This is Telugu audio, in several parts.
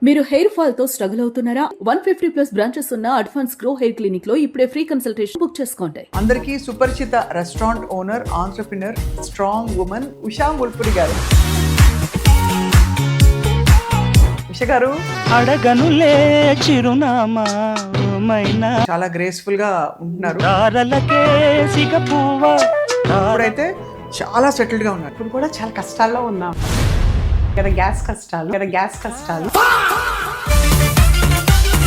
మీరు హెయిర్ ఫాల్ తో స్ట్రగుల్ అవుతున్నారా? 150+ బ్రాంచెస్ ఉన్న అడ్వాన్స్ గ్రో హెయిర్ క్లినిక్ లో ఇప్పుడే ఫ్రీ కన్సల్టేషన్ బుక్ చేసుకోండి. అందరికీ సుపరిచిత restaurant owner, entrepreneur, strong woman Usha Mulpuri గారు. ఉషా గారు అడగనులే చిరునామా మైనా చాలా గ్రేస్ఫుల్ గా ఉంటున్నారు. దారలకే సిగపువ్వ ఇప్పుడైతే చాలా సెటిల్డ్ గా ఉన్నారు. ఇప్పుడు కూడా చాలా కష్టాల్లో ఉన్నాం కదా, గ్యాస్ కష్టాలు.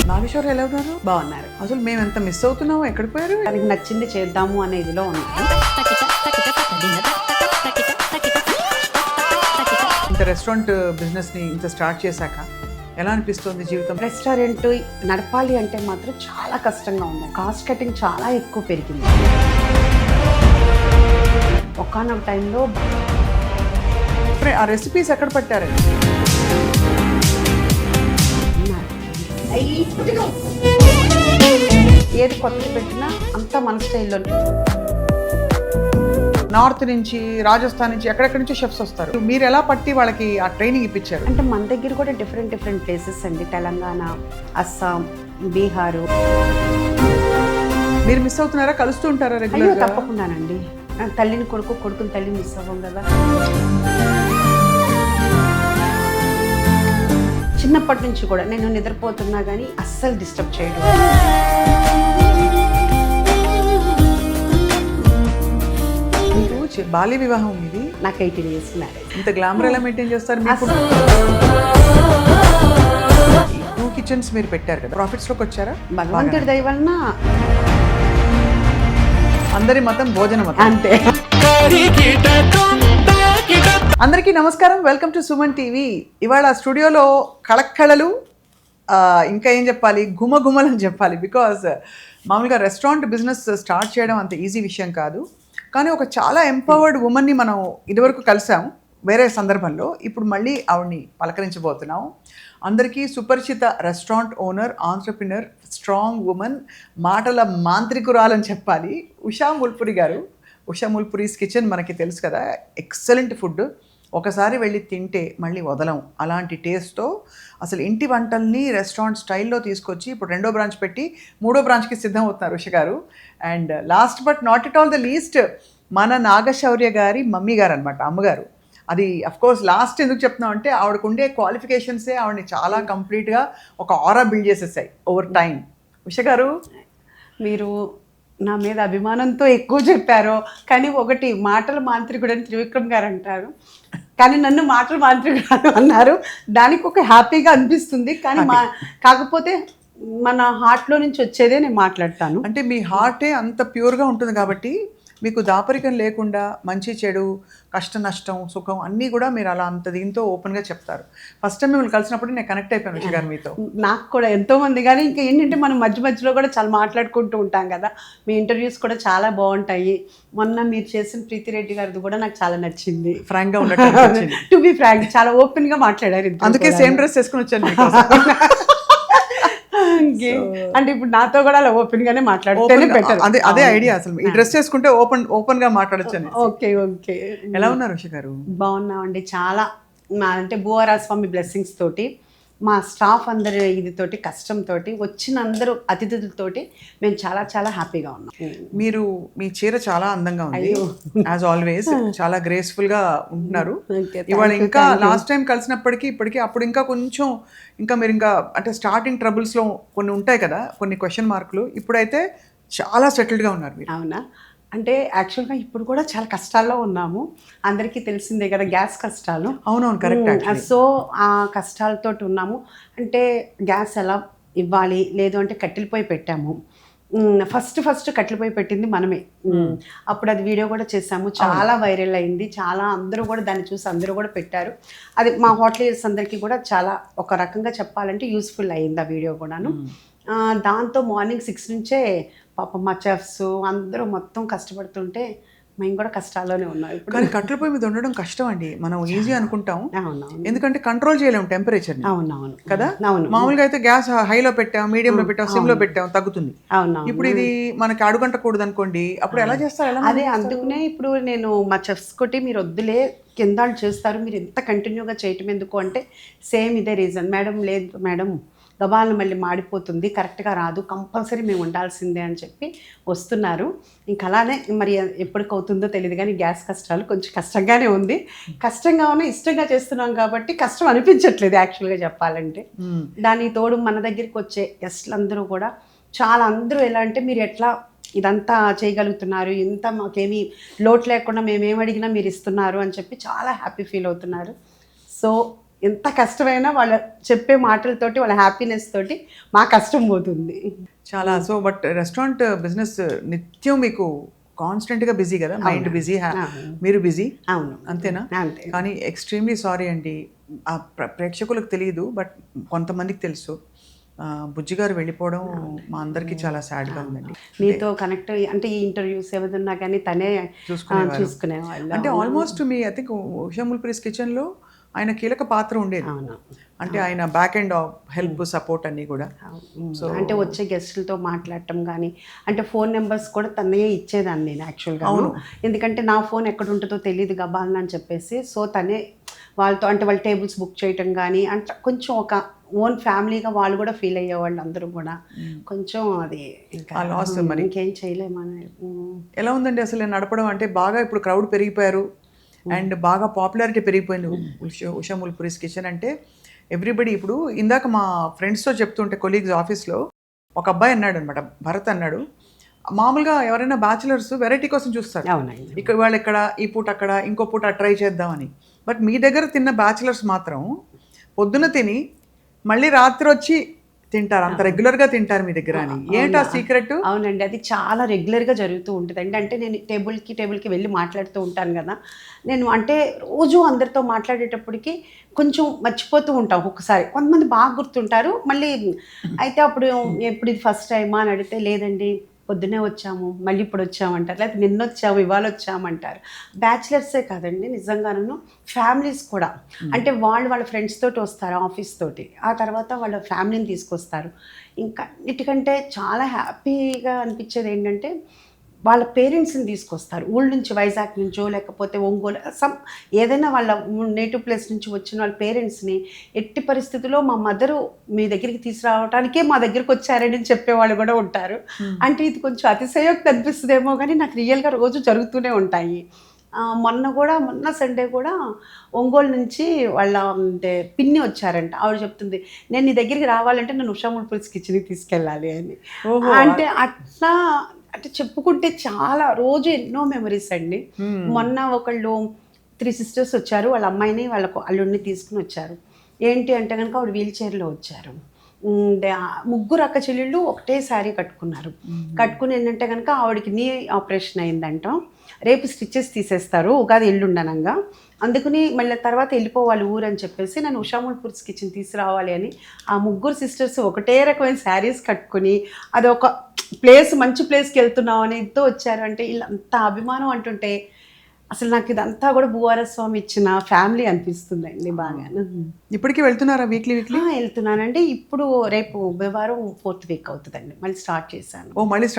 నాగేశ్వర్ ఎలా ఉన్నారు? బాగున్నారు. అసలు మేము ఎంత మిస్ అవుతున్నాము, ఎక్కడికి పోయారు? తనకి నచ్చింది చేద్దాము అనే ఇదిలో ఉన్నాను. ఇంత రెస్టారెంట్ బిజినెస్ ని ఇంత స్టార్ట్ చేశాక ఎలా అనిపిస్తుంది జీవితం? రెస్టారెంట్ నడపాలి అంటే మాత్రం చాలా కష్టంగా ఉంది. కాస్ట్ కటింగ్ చాలా ఎక్కువ పెరిగింది. ఒకానొక టైంలో ఆ రెసిపీస్ ఎక్కడ పట్టారండి? ఏది కొత్తది పెట్టినా అంతా మన స్టైల్లో. నార్త్ నుంచి, రాజస్థాన్ నుంచి, ఎక్కడెక్కడి నుంచి షెఫ్స్ వస్తారు. మీరు ఎలా పట్టి వాళ్ళకి ఆ ట్రైనింగ్ ఇప్పించారు? అంటే మన దగ్గర కూడా డిఫరెంట్ ప్లేసెస్ అండి. తెలంగాణ, అస్సాం, బీహారు. మీరు మిస్ అవుతున్నారా? కలుస్తూ ఉంటారా అయ్యో రెగ్యులర్ గా? తప్పకుండానండి. తల్లిని కొడుకుని తల్లిని మిస్ అవ్వం కదా. చిన్నప్పటి నుంచి కూడా నేను నిద్రపోతున్నా కానీ అస్సలు డిస్టర్బ్ చేయడం. మీకు బాల్య వివాహం ఇది. నాకు 18 years మ్యారేజ్. ఇంత గ్లామర్ ఎలా మెయింటైన్ చేస్తారు? మీకు 2 కిచెన్స్ మీరు పెట్టారు కదా, ప్రాఫిట్స్ లోకి వచ్చారా? భగవంతుడి దయ వలన అందరి మతం భోజన మతం అంతే. అందరికీ నమస్కారం, వెల్కమ్ టు సుమన్ టీవీ. ఇవాళ స్టూడియోలో కళక్కళలు, ఇంకా ఏం చెప్పాలి, గుమగుమలు అని చెప్పాలి. బికాజ్ మామూలుగా రెస్టారెంట్ బిజినెస్ స్టార్ట్ చేయడం అంత ఈజీ విషయం కాదు. కానీ ఒక చాలా ఎంపవర్డ్ ఉమెన్ని మనం ఇదివరకు కలిసాం వేరే సందర్భంలో. ఇప్పుడు మళ్ళీ ఆవిడ్ని పలకరించబోతున్నాం. అందరికీ సుపరిచిత restaurant owner, entrepreneur, strong women, మాటల మాంత్రికురాలని చెప్పాలి, ఉషా ముల్పురి గారు. ఉషా ముల్పురీస్ కిచెన్ మనకి తెలుసు కదా, ఎక్సలెంట్ ఫుడ్. ఒకసారి వెళ్ళి తింటే మళ్ళీ వదలం అలాంటి టేస్ట్తో అసలు ఇంటి వంటల్ని రెస్టారెంట్ స్టైల్లో తీసుకొచ్చి ఇప్పుడు 2వ బ్రాంచ్ పెట్టి 3వ బ్రాంచ్కి సిద్ధం అవుతున్నారు ఉష గారు. And last but not at all the least, మన నాగశౌర్య గారి మమ్మీ గారు అనమాట, అమ్మగారు. అది అఫ్కోర్స్ లాస్ట్ ఎందుకు చెప్తున్నాం అంటే ఆవిడకు ఉండే క్వాలిఫికేషన్సే ఆవిడని చాలా కంప్లీట్గా ఒక ఆరా బిల్డ్ చేసేసాయి ఓవర్ టైం. ఉష గారు, మీరు నా మీద అభిమానంతో ఎక్కువ చెప్పారు. కానీ ఒకటి, మాటల మాంత్రికుడు అని త్రివిక్రమ్ గారు అంటారు, కానీ నన్ను మాటల మాంత్రికుడు అన్నారు. దానికి ఒక హ్యాపీగా అనిపిస్తుంది. కానీ కాకపోతే మన హార్ట్లో నుంచి వచ్చేదే నేను మాట్లాడతాను. అంటే మీ హార్టే అంత ప్యూర్గా ఉంటుంది కాబట్టి మీకు దాపరికం లేకుండా మంచి చెడు, కష్ట నష్టం, సుఖం అన్నీ కూడా మీరు అలా అంత దీంతో ఓపెన్గా చెప్తారు. ఫస్ట్ టైం మిమ్మల్ని కలిసినప్పుడు నేను కనెక్ట్ అయిపోయాను ఉష గారు మీతో. నాకు కూడా ఎంతోమంది, కానీ ఇంకా ఏంటంటే మనం మధ్యలో కూడా చాలా మాట్లాడుకుంటూ ఉంటాం కదా. మీ ఇంటర్వ్యూస్ కూడా చాలా బాగుంటాయి. మొన్న మీరు చేసిన ప్రీతిరెడ్డి గారిది కూడా నాకు చాలా నచ్చింది. ఫ్రాంక్గా ఉన్నట్టు టు బి ఫ్రాంక్, చాలా ఓపెన్గా మాట్లాడారు. అందుకే సేమ్ డ్రెస్ వేసుకుని వచ్చాను మీకోసం. అంటే ఇప్పుడు నాతో కూడా అలా ఓపెన్ గానే మాట్లాడితేనే బెటర్. అదే ఐడియా. అసలు ఈ డ్రెస్ చేసుకుంటే ఓపెన్ గా మాట్లాడొచ్చు. ఓకే. ఎలా ఉన్నారు ఉష గారు? బాగున్నామండి. చాలా అంటే భూవరాస్వామి బ్లెస్సింగ్స్ తోటి, మా స్టాఫ్ అందరి ఇదితోటి, కష్టంతో, వచ్చిన అందరూ అతిథులతోటి మేము చాలా చాలా హ్యాపీగా ఉన్నాం. మీరు మీ చీర చాలా అందంగా ఉంది, యాజ్ ఆల్వేస్. చాలా గ్రేస్ఫుల్ గా ఉంటున్నారు. ఇవాళ ఇంకా లాస్ట్ టైం కలిసినప్పటికీ ఇప్పటికీ అప్పుడు ఇంకా కొంచెం మీరు ఇంకా అంటే స్టార్టింగ్ ట్రబుల్స్ లో కొన్ని ఉంటాయి కదా, కొన్ని క్వశ్చన్ మార్కులు. ఇప్పుడైతే చాలా సెటిల్డ్ గా ఉన్నారు మీరు. అవునా? అంటే యాక్చువల్గా ఇప్పుడు కూడా చాలా కష్టాల్లో ఉన్నాము. అందరికీ తెలిసిందే కదా, గ్యాస్ కష్టాలు. అవునవును, కరెక్ట్. సో ఆ కష్టాలతో ఉన్నాము. అంటే గ్యాస్ ఎలా ఇవ్వాలి, లేదు అంటే కట్టెల పొయ్యి పెట్టాము. ఫస్ట్ కట్టెల పొయ్యి పెట్టింది మనమే. అప్పుడు అది వీడియో కూడా చేసాము, చాలా వైరల్ అయింది. చాలా అందరూ కూడా దాన్ని చూసి అందరూ కూడా పెట్టారు. అది మా హోటలియర్స్ అందరికీ కూడా చాలా ఒక రకంగా చెప్పాలంటే యూస్ఫుల్ అయింది ఆ వీడియో కూడాను. దాంతో మార్నింగ్ 6 నుంచే పాపం మా చెఫ్స్ అందరూ మొత్తం కష్టపడుతుంటే మేము కూడా కష్టాల్లోనే ఉన్నాం ఇప్పుడు. కానీ కట్టెల పొయ్యి మీద ఉండడం కష్టం అండి. మనం ఈజీ అనుకుంటాం, అవునవును ఎందుకంటే కంట్రోల్ చేయలేము టెంపరేచర్ అవునవును కదా. అవును మామూలుగా అయితే గ్యాస్ హైలో పెట్టాం, మీడియంలో పెట్టాం, సిమ్లో పెట్టాం, తగ్గుతుంది. అవునవును ఇప్పుడు ఇది మనకి అడుగంటకూడదు అనుకోండి, అప్పుడు ఎలా చేస్తారు? ఎలా అదే అందుకనే ఇప్పుడు నేను మా చెఫ్స్ కొట్టి మీరు వద్దులే కింద వాళ్ళు చేస్తారు, మీరు ఎంత కంటిన్యూగా చేయటం ఎందుకు అంటే సేమ్ ఇదే రీజన్. మేడం లేదు మేడం, గబాలను మళ్ళీ మాడిపోతుంది, కరెక్ట్గా రాదు, కంపల్సరీ మేము ఉండాల్సిందే అని చెప్పి వస్తున్నారు. ఇంకా అలానే మరి ఎప్పటికవుతుందో తెలియదు, కానీ గ్యాస్ కష్టాలు కొంచెం కష్టంగానే ఉంది. కష్టంగా ఉన్నా ఇష్టంగా చేస్తున్నాం కాబట్టి కష్టం అనిపించట్లేదు యాక్చువల్గా చెప్పాలంటే. దానికి తోడు మన దగ్గరికి వచ్చే గెస్ట్లు అందరూ కూడా చాలా, అందరూ ఎలా అంటే మీరు ఎట్లా ఇదంతా చేయగలుగుతున్నారు, ఇంత మాకేమీ లోటు లేకుండా మేమేం అడిగినా మీరు ఇస్తున్నారు అని చెప్పి చాలా హ్యాపీ ఫీల్ అవుతున్నారు. సో ఎంత కష్టమైనా వాళ్ళ చెప్పే మాటలతోటి, వాళ్ళ హ్యాపీనెస్ తోటి మా కష్టం పోతుంది చాలా. సో బట్ రెస్టారెంట్ బిజినెస్ నిత్యం మీకు కాన్స్టెంట్గా బిజీ కదా, మైండ్ బిజీ, మీరు బిజీ. అవును అంతేనా? అంతే. కానీ ఎక్స్ట్రీమ్లీ సారీ అండి, ఆ ప్రేక్షకులకు తెలియదు బట్ కొంతమందికి తెలుసు, బుజ్జి గారు వెళ్ళిపోవడం మా అందరికీ చాలా సాడ్గా ఉందండి. మీతో కనెక్ట్ అంటే ఈ ఇంటర్వ్యూస్ ఏదన్నా కానీ తనే చూసుకునేవాళ్ళు. అంటే ఆల్మోస్ట్ మీ ఐ థింక్ ఉషా ముల్ప్రీస్ కిచెన్లో ఆయన కీలక పాత్ర ఉండేది. అంటే ఆయన బ్యాక్ ఎండ్ హెల్ప్ సపోర్ట్ అన్నీ కూడా. సో అంటే వచ్చే గెస్టులతో మాట్లాడటం కానీ, అంటే ఫోన్ నెంబర్స్ కూడా తనే ఇచ్చేదాన్ని నేను యాక్చువల్గా. ఎందుకంటే నా ఫోన్ ఎక్కడ ఉంటుందో తెలియదు గబాలని అని చెప్పేసి, సో తనే వాళ్ళతో అంటే వాళ్ళ టేబుల్స్ బుక్ చేయటం కానీ, అంటే కొంచెం ఒక ఓన్ ఫ్యామిలీగా వాళ్ళు కూడా ఫీల్ అయ్యేవాళ్ళు అందరూ కూడా. కొంచెం అది ఇంకా లాస్ మరి ఇంకేం చేయలేమని. ఎలా ఉందండి అసలు నడపడం? అంటే బాగా ఇప్పుడు క్రౌడ్ పెరిగిపోయారు అండ్ బాగా పాపులారిటీ పెరిగిపోయింది ఉషా ముల్ప్రీస్ కిచెన్ అంటే. ఎవ్రీబడి ఇప్పుడు ఇందాక మా ఫ్రెండ్స్తో చెప్తుంటే కొలీగ్స్ ఆఫీస్లో ఒక అబ్బాయి అన్నాడు అనమాట, భరత్ అన్నాడు, మామూలుగా ఎవరైనా బ్యాచిలర్స్ వెరైటీ కోసం చూస్తారు, ఇక్కడ వాళ్ళు ఇక్కడ ఈ పూట అక్కడ ఇంకో పూట ట్రై చేద్దామని. బట్ మీ దగ్గర తిన్న బ్యాచిలర్స్ మాత్రం పొద్దున తిని మళ్ళీ రాత్రి వచ్చి తింటారు, అంత రెగ్యులర్గా తింటారు మీ దగ్గర అని. ఏంటి ఆ సీక్రెట్? అవునండి, అది చాలా రెగ్యులర్గా జరుగుతూ ఉంటుంది. అంటే నేను టేబుల్కి వెళ్ళి మాట్లాడుతూ ఉంటాను కదా, నేను అంటే రోజు అందరితో మాట్లాడేటప్పటికి కొంచెం మర్చిపోతూ ఉంటాం ఒక్కొక్కసారి. కొంతమంది బాగా గుర్తుంటారు మళ్ళీ. అయితే అప్పుడు ఎప్పుడు ఇది ఫస్ట్ టైమా అని అడిగితే లేదండి పొద్దునే వచ్చాము, మళ్ళీ ఇప్పుడు వచ్చామంటారు, లేకపోతే నిన్న వచ్చాము ఇవాళ వచ్చామంటారు. బ్యాచిలర్సే కాదండి, నిజంగాను ఫ్యామిలీస్ కూడా. అంటే వాళ్ళ ఫ్రెండ్స్ తోటి వస్తారు, ఆఫీస్ తోటి, ఆ తర్వాత వాళ్ళ ఫ్యామిలీని తీసుకొస్తారు. ఇంకా అన్నిటికంటే చాలా హ్యాపీగా అనిపించేది ఏంటంటే వాళ్ళ పేరెంట్స్ని తీసుకొస్తారు, ఊళ్ళ నుంచి, వైజాగ్ నుంచో లేకపోతే ఒంగోలు ఏదైనా వాళ్ళ నేటివ్ ప్లేస్ నుంచి వచ్చిన వాళ్ళ పేరెంట్స్ని ఎట్టి పరిస్థితుల్లో మా మదరు మీ దగ్గరికి తీసుకురావడానికే మా దగ్గరికి వచ్చారని చెప్పేవాళ్ళు కూడా ఉంటారు. అంటే ఇది కొంచెం అతిశయోక్తి అనిపిస్తుందేమో కానీ నాకు రియల్గా రోజు జరుగుతూనే ఉంటాయి. మొన్న సండే కూడా ఒంగోలు నుంచి వాళ్ళ అంటే పిన్ని వచ్చారంట. ఆవిడ చెప్తుంది, నేను నీ దగ్గరికి రావాలంటే నన్ను ఉషా ముల్ప్రీస్ కిచెన్కి తీసుకెళ్ళాలి అని. అంటే అట్లా అంటే చెప్పుకుంటే చాలా రోజు ఎన్నో మెమరీస్ అండి. మొన్న ఒకళ్ళు 3 sisters వచ్చారు, వాళ్ళ అమ్మాయిని వాళ్ళ అల్లుడిని తీసుకుని వచ్చారు. ఏంటి అంటే కనుక ఆవిడ వీల్ చైర్లో వచ్చారు. ముగ్గురు అక్క చెల్లెళ్ళు ఒకటే శారీ కట్టుకున్నారు. కట్టుకుని ఏంటంటే కనుక ఆవిడకి నీ ఆపరేషన్ అయిందంట, రేపు స్టిచెస్ తీసేస్తారు ఉగాది ఎల్లుండనంగా, అందుకని మళ్ళీ తర్వాత వెళ్ళిపోవాలి ఊరు అని చెప్పేసి నన్ను ఉషా ముల్ప్రీస్ కిచెన్ తీసుకురావాలి అని ఆ ముగ్గురు సిస్టర్స్ ఒకటే రకమైన శారీస్ కట్టుకుని అదొక ప్లేస్, మంచి ప్లేస్కి వెళ్తున్నాం అని ఎంతో వచ్చారు. అంటే వీళ్ళంత అభిమానం అంటుంటే అసలు నాకు ఇదంతా కూడా భూవార స్వామి ఇచ్చిన ఫ్యామిలీ అనిపిస్తుందండి బాగా. ఇప్పటికీ వెళ్తున్నారా వీక్లీ? వెళ్తున్నానండి. ఇప్పుడు రేపు బుధవారం 4th వీక్ అవుతుందండి, మళ్ళీ స్టార్ట్ చేశాను. మళ్ళీ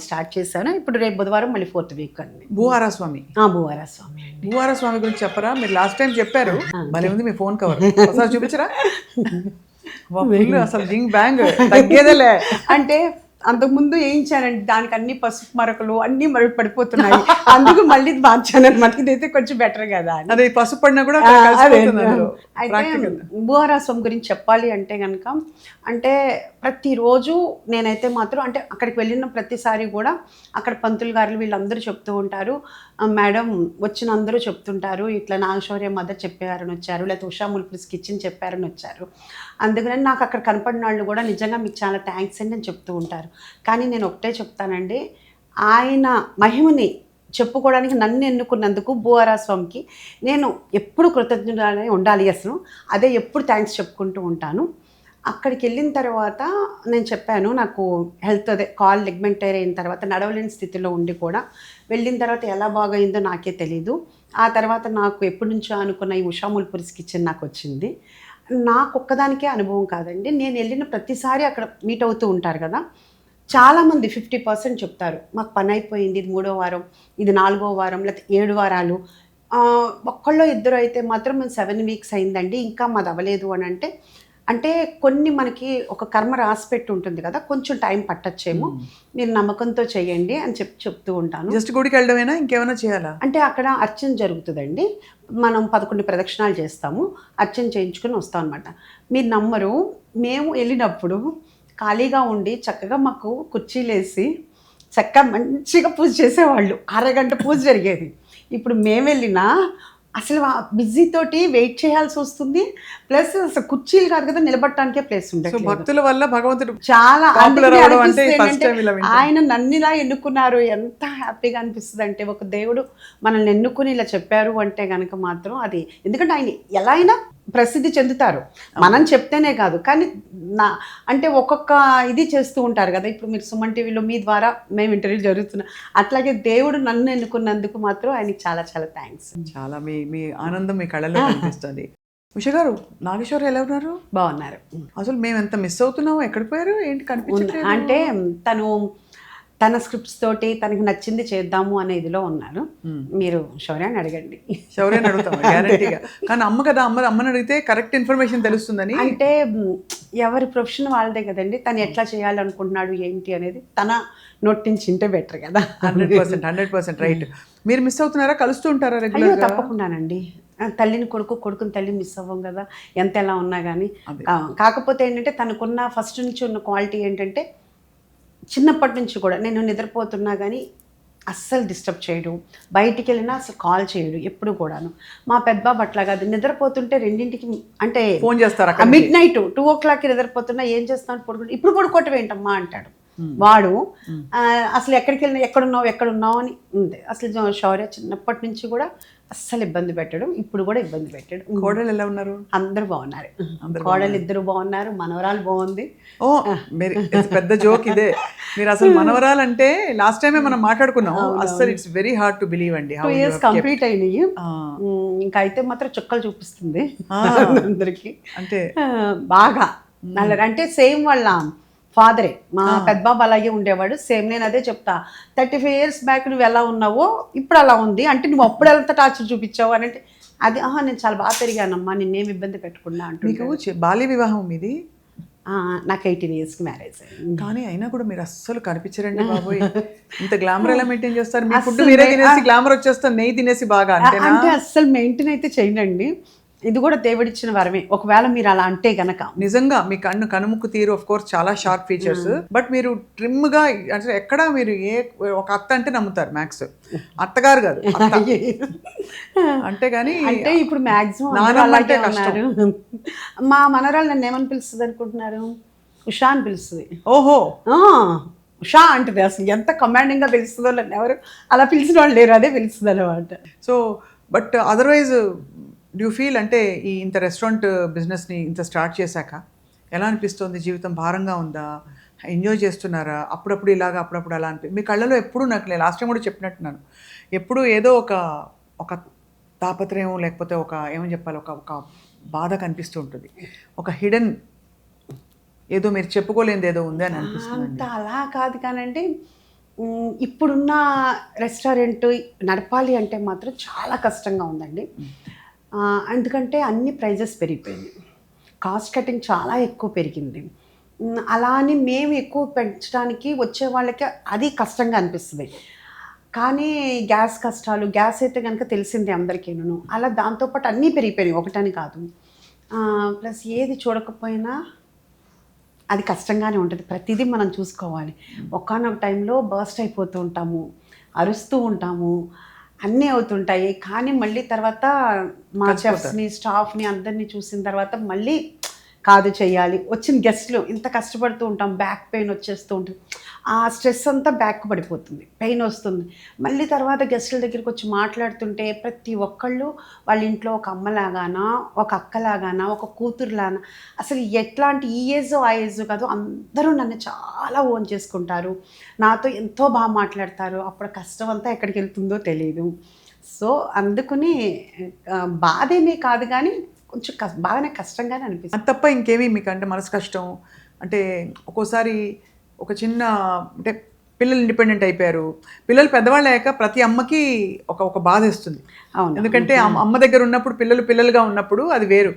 స్టార్ట్ చేశాను. ఇప్పుడు రేపు బుధవారం మళ్ళీ 4th వీక్ అండి. భూవార స్వామి భూవార స్వామి గురించి చెప్పరా? మీరు లాస్ట్ టైం చెప్పారు, భలే ఉంది మీ ఫోన్ కవర్, ఒకసారి చూపించరా? అసలు జింగ్ బ్యాంగ్ తగ్గేదేలే. అంటే అంతకుముందు వేయించానండి, దానికి అన్ని పసుపు మరకలు అన్ని పడిపోతున్నాయి, అందుకు మళ్ళీ మార్చాను అనమాట. ఇదైతే కొంచెం బెటర్ కదా అని. అదే పసుపు పడినా కూడా. అయితే భూవారాస్వం గురించి చెప్పాలి అంటే కనుక, అంటే ప్రతిరోజు నేనైతే మాత్రం అంటే అక్కడికి వెళ్ళిన ప్రతిసారి కూడా అక్కడ పంతులు గారులు వీళ్ళందరూ చెప్తూ ఉంటారు, మేడం వచ్చిన అందరూ చెప్తుంటారు ఇట్లా నాగశౌర్య మదర్ చెప్పారని వచ్చారు, లేకపోతే ఉషా ముల్ప్రీస్ కిచెన్ చెప్పారని వచ్చారు. అందుకని నాకు అక్కడ కనపడిన వాళ్ళు కూడా నిజంగా మీకు చాలా థ్యాంక్స్ అండి అని చెప్తూ ఉంటారు. కానీ నేను ఒకటే చెప్తానండి, ఆయన మహిమని చెప్పుకోవడానికి నన్ను ఎన్నుకున్నందుకు భూవారా స్వామికి నేను ఎప్పుడు కృతజ్ఞతగానే ఉండాలి. అసలు అదే ఎప్పుడు థ్యాంక్స్ చెప్పుకుంటూ ఉంటాను. అక్కడికి వెళ్ళిన తర్వాత నేను చెప్పాను, నాకు హెల్త్ అదే కాల్ లిగ్మెంటైర్ అయిన తర్వాత నడవలేని స్థితిలో ఉండి కూడా వెళ్ళిన తర్వాత ఎలా బాగైందో నాకే తెలీదు. ఆ తర్వాత నాకు ఎప్పటి నుంచో అనుకున్న ఈ ఉషా ముల్పూరిస్ కిచెన్ నాకు వచ్చింది. నాకు ఒక్కదానికే అనుభవం కాదండి, నేను వెళ్ళిన ప్రతిసారి అక్కడ మీట్ అవుతూ ఉంటారు కదా, చాలామంది 50% చెప్తారు మాకు పని అయిపోయింది, ఇది 3వ వారం, ఇది 4వ వారం, లేకపోతే 7 వారాలు. ఒక్కళ్ళో ఇద్దరు అయితే మాత్రం మేము 7 వీక్స్ అయిందండి ఇంకా మాది అవ్వలేదు అని అంటే కొన్ని మనకి ఒక కర్మ రాసిపెట్టి ఉంటుంది కదా, కొంచెం టైం పట్టచ్చేమో, మీరు నమ్మకంతో చేయండి అని చెప్తూ ఉంటాను. జస్ట్ గుడికి వెళ్ళడమేనా, ఇంకేమైనా చేయాలా? అంటే అక్కడ అర్చన జరుగుతుందండి, మనం 11 ప్రదక్షిణాలు చేస్తాము, అర్చన చేయించుకుని వస్తాం అనమాట. మీరు నమ్మరు, మేము వెళ్ళినప్పుడు ఖాళీగా ఉండి చక్కగా మాకు కుర్చీలేసి చక్కగా మంచిగా పూజ చేసేవాళ్ళు, అరగంట పూజ జరిగేది. ఇప్పుడు మేము వెళ్ళినా అసలు బిజీ తోటి వెయిట్ చేయాల్సి వస్తుంది, ప్లస్ అసలు కుర్చీలు కాదు కదా, నిలబడటానికే ప్లేస్ ఉండదు. భక్తుల వల్ల భగవంతుడు చాలా popular ఆయన నన్ను ఇలా ఎన్నుకున్నారు, ఎంత హ్యాపీగా అనిపిస్తుంది అంటే, ఒక దేవుడు మనల్ని ఎన్నుకుని ఇలా చెప్పారు అంటే కనుక మాత్రం అది, ఎందుకంటే ఆయన ఎలా అయినా ప్రసిద్ధి చెందుతారు, మనం చెప్తేనే కాదు, కానీ అంటే ఒక్కొక్క ఇది చేస్తూ ఉంటారు కదా. ఇప్పుడు మీరు సుమన్ టీవీలో మీ ద్వారా మేము ఇంటర్వ్యూ జరుగుతున్నాం, అట్లాగే దేవుడు నన్ను ఎన్నుకున్నందుకు మాత్రం ఆయనకి చాలా చాలా థ్యాంక్స్. చాలా మీ ఆనందం మీ కళ్ళలో కనిపిస్తుంది. ఉష గారు, నాగేశ్వరరావు ఎలా ఉన్నారు? బాగున్నారు. అసలు మేము ఎంత మిస్ అవుతున్నామో, ఎక్కడ పోయారు ఏంటి కనిపించట్లేదు? అంటే తన స్క్రిప్ట్స్ తోటి తనకి నచ్చింది చేద్దాము అనే ఇదిలో ఉన్నారు. మీరు శౌర్యాన్ని అడగండి. శౌర్యాన్ని అడుగుతాం గ్యారంటీగా. కానీ అమ్మ కదా, అమ్మని అడిగితే కరెక్ట్ ఇన్ఫర్మేషన్ తెలుస్తుందని. అంటే ఎవరి ప్రొఫెషన్ వాళ్ళదే కదండి, తను ఎట్లా చేయాలనుకుంటున్నాడు ఏంటి అనేది తన నోటించింటే బెటర్ కదా. 100% రైట్. మీరు మిస్ అవుతున్నారా? కలుస్తూ ఉంటారా రెగ్యులర్? తప్పకుండానండి, తల్లిని కొడుకుని తల్లిని మిస్ అవ్వం కదా, ఎంత ఎలా ఉన్నా కానీ. కాకపోతే ఏంటంటే తనకున్న ఫస్ట్ నుంచి ఉన్న క్వాలిటీ ఏంటంటే, చిన్నప్పటి నుంచి కూడా నేను నిద్రపోతున్నా కానీ అస్సలు డిస్టర్బ్ చేయడు, బయటికి వెళ్ళినా అసలు కాల్ చేయడు ఎప్పుడు కూడాను. మా పెద్ద బాబు అట్లా కాదు, నిద్రపోతుంటే 2ంటికి అంటే ఫోన్ చేస్తారు, మిడ్-నైట్ 2 o'clockకి నిద్రపోతున్నా ఏం చేస్తాను పడుకుంటే, ఇప్పుడు పడుకోవటం ఏంటమ్మా అంటాడు వాడు. అసలు ఎక్కడికి వెళ్ళినా ఎక్కడున్నావు అని ఉంది. అసలు శౌర్య చిన్నప్పటి నుంచి కూడా అస్సలు ఇబ్బంది పెట్టడం, ఇప్పుడు కూడా ఇబ్బంది పెట్టాడు. కోడలు ఎలా ఉన్నారు? అందరూ బాగున్నారు, కోడలు ఇద్దరు బాగున్నారు, మనవరాలు బాగుంది. ఓ పెద్ద జోక్ ఇదే. మీరు అసలు మనవరాలు అంటే లాస్ట్ టైమే మనం మాట్లాడుకున్నాం, అసలు it's very hard to believe అండి. 2 years కంప్లీట్ అయినాయి, ఇంకా అయితే మాత్రం చుక్కలు చూపిస్తుంది అందరికి. అంటే బాగా అంటే సేమ్ వాళ్ళ ఫాదరే, మా పెద్ద బాబు అలాగే ఉండేవాడు సేమ్. నేను అదే చెప్తా, 35 years బ్యాక్ నువ్వు ఎలా ఉన్నావో ఇప్పుడు అలా ఉంది, అంటే నువ్వు అప్పుడు ఎంత టార్చర్ చూపించావు అని అంటే, అది నేను చాలా బాగా పెరిగానమ్మా, నిన్నేమి ఇబ్బంది పెట్టకుండా అంటూ. మీకు బాల్య వివాహం మీది? నాకు 18 yearsకి మ్యారేజ్. కానీ అయినా కూడా మీరు అస్సలు కనిపించరండి బాబోయ్. ఇంత గ్లామర్ ఎలా మెయింటైన్ చేస్తారు? మీ ఫుడ్ మీరే తినేసి గ్లామర్ వచ్చేస్తారు, నెయ్యి తినేసి బాగా అంటే అస్సలు మెయింటైన్ అయితే చేయనండి, ఇది కూడా దేవుడిచ్చిన వరమే. ఒకవేళ మీరు అలా అంటే గనక నిజంగా మీ కనుముక్కు తీరు ఆఫ్ కోర్స్ చాలా షార్ప్ ఫీచర్స్, బట్ మీరు ట్రిమ్ గా అంటే ఎక్కడ మీరు ఒక అత్త అంటే నమ్ముతారు, మ్యాక్స్ అత్తగారు కాదు అంటే. కానీ అంటే ఇప్పుడు మాక్సిమం మా మనవరాలు నన్ను ఏమని పిలుస్తుంది అనుకుంటున్నారు? ఉషా అని పిలుస్తుంది. ఓహో, ఉషా అంటది. అసలు ఎంత కమాండింగ్ గా పిలుస్తుందో నన్ను ఎవరు అలా పిలిచిన వాళ్ళు లేరు, అదే పిలుస్తుంది అనమాట. So but otherwise do feel అంటే ఈ ఇంత రెస్టారెంట్ బిజినెస్ని ఇంత స్టార్ట్ చేశాక ఎలా అనిపిస్తుంది? జీవితం భారంగా ఉందా? ఎంజాయ్ చేస్తున్నారా? అప్పుడప్పుడు ఇలాగా అప్పుడప్పుడు అలా మీ కళ్ళలో ఎప్పుడు నాకు లాస్ట్ టైం కూడా చెప్పినట్టున్నాను, ఎప్పుడు ఏదో ఒక తాపత్రయం లేకపోతే ఒక ఏమని చెప్పాలి, ఒక బాధ కనిపిస్తూ ఉంటుంది, ఒక హిడెన్ ఏదో మీరు చెప్పుకోలేనిది ఏదో ఉంది అని అనిపిస్తుంది. అంత అలా కాదు కానండి, ఇప్పుడున్న రెస్టారెంట్ నడపాలి అంటే మాత్రం చాలా కష్టంగా ఉందండి. ఎందుకంటే అన్ని ప్రైజెస్ పెరిగిపోయింది, కాస్ట్ కటింగ్ చాలా ఎక్కువ పెరిగింది. అలా అని మేము ఎక్కువ పెంచడానికి వచ్చే వాళ్ళకి అది కష్టంగా అనిపిస్తుంది. కానీ గ్యాస్ కష్టాలు, గ్యాస్ అయితే కనుక తెలిసిందే అందరికీను, అలా దాంతోపాటు అన్నీ పెరిగిపోయినాయి, ఒకటని కాదు. ప్లస్ ఏది చూడకపోయినా అది కష్టంగానే ఉంటుంది, ప్రతిదీ మనం చూసుకోవాలి. ఒకానొక టైంలో బర్స్ట్ అయిపోతూ ఉంటాము, అరుస్తూ ఉంటాము, అన్నీ అవుతుంటాయి. కానీ మళ్ళీ తర్వాత మా చెఫ్స్ని, స్టాఫ్ని అందరినీ చూసిన తర్వాత మళ్ళీ కాదు చెయ్యాలి, వచ్చిన గెస్ట్లు ఇంత కష్టపడుతూ ఉంటాం, బ్యాక్ పెయిన్ వచ్చేస్తూ ఉంటుంది, ఆ స్ట్రెస్ అంతా బ్యాక్ పడిపోతుంది, పెయిన్ వస్తుంది. మళ్ళీ తర్వాత గెస్టుల దగ్గరికి వచ్చి మాట్లాడుతుంటే ప్రతి ఒక్కళ్ళు వాళ్ళ ఇంట్లో ఒక అమ్మలాగానా, ఒక అక్కలాగానా, ఒక కూతురులాగా, అసలు ఎట్లాంటి ఈ ఏజ్ ఆ ఏజ్ కాదు, అందరూ నన్ను చాలా ఓన్ చేసుకుంటారు, నాతో ఎంతో బాగా మాట్లాడతారు. అప్పుడు కష్టం అంతా ఎక్కడికి వెళ్తుందో తెలియదు. సో అందుకని బాధేమీ కాదు, కానీ కొంచెం బాగానే కష్టంగానే అనిపిస్తుంది. అది తప్ప ఇంకేమీ మీకు అంటే మనసు కష్టం అంటే ఒక్కోసారి ఒక చిన్న అంటే పిల్లలు ఇండిపెండెంట్ అయిపోయారు, పిల్లలు పెద్దవాళ్ళు అయ్యాక ప్రతి అమ్మకి ఒక బాధ ఇస్తుంది. అవును. ఎందుకంటే అమ్మ దగ్గర ఉన్నప్పుడు పిల్లలుగా ఉన్నప్పుడు అది వేరు.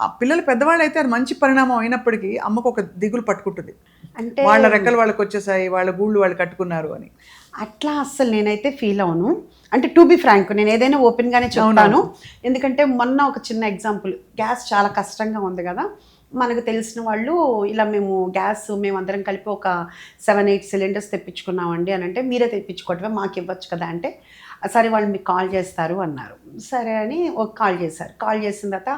ఆ పిల్లలు పెద్దవాళ్ళు అయితే అది మంచి పరిణామం అయినప్పటికీ అమ్మకు ఒక దిగులు పట్టుకుంటుంది, అంటే వాళ్ళ రెక్కలు వాళ్ళకి వచ్చేసాయి, వాళ్ళ గూళ్ళు వాళ్ళు కట్టుకున్నారు అని. అట్లా అస్సలు నేనైతే ఫీల్ అవును. అంటే టు బి ఫ్రాంక్, నేను ఏదైనా ఓపెన్గానే చెప్తాను. ఎందుకంటే మొన్న ఒక చిన్న ఎగ్జాంపుల్, గ్యాస్ చాలా కష్టంగా ఉంది కదా, మనకు తెలిసిన వాళ్ళు ఇలా మేమందరం కలిపి ఒక 7-8 సిలిండర్స్ తెప్పించుకున్నామండి అని అంటే, మీరే తెప్పించుకోవటమే, మాకు ఇవ్వచ్చు కదా అంటే, సరే వాళ్ళు మీకు కాల్ చేస్తారు అన్నారు. సరే అని ఒక కాల్ చేశారు. కాల్ చేసిన తర్వాత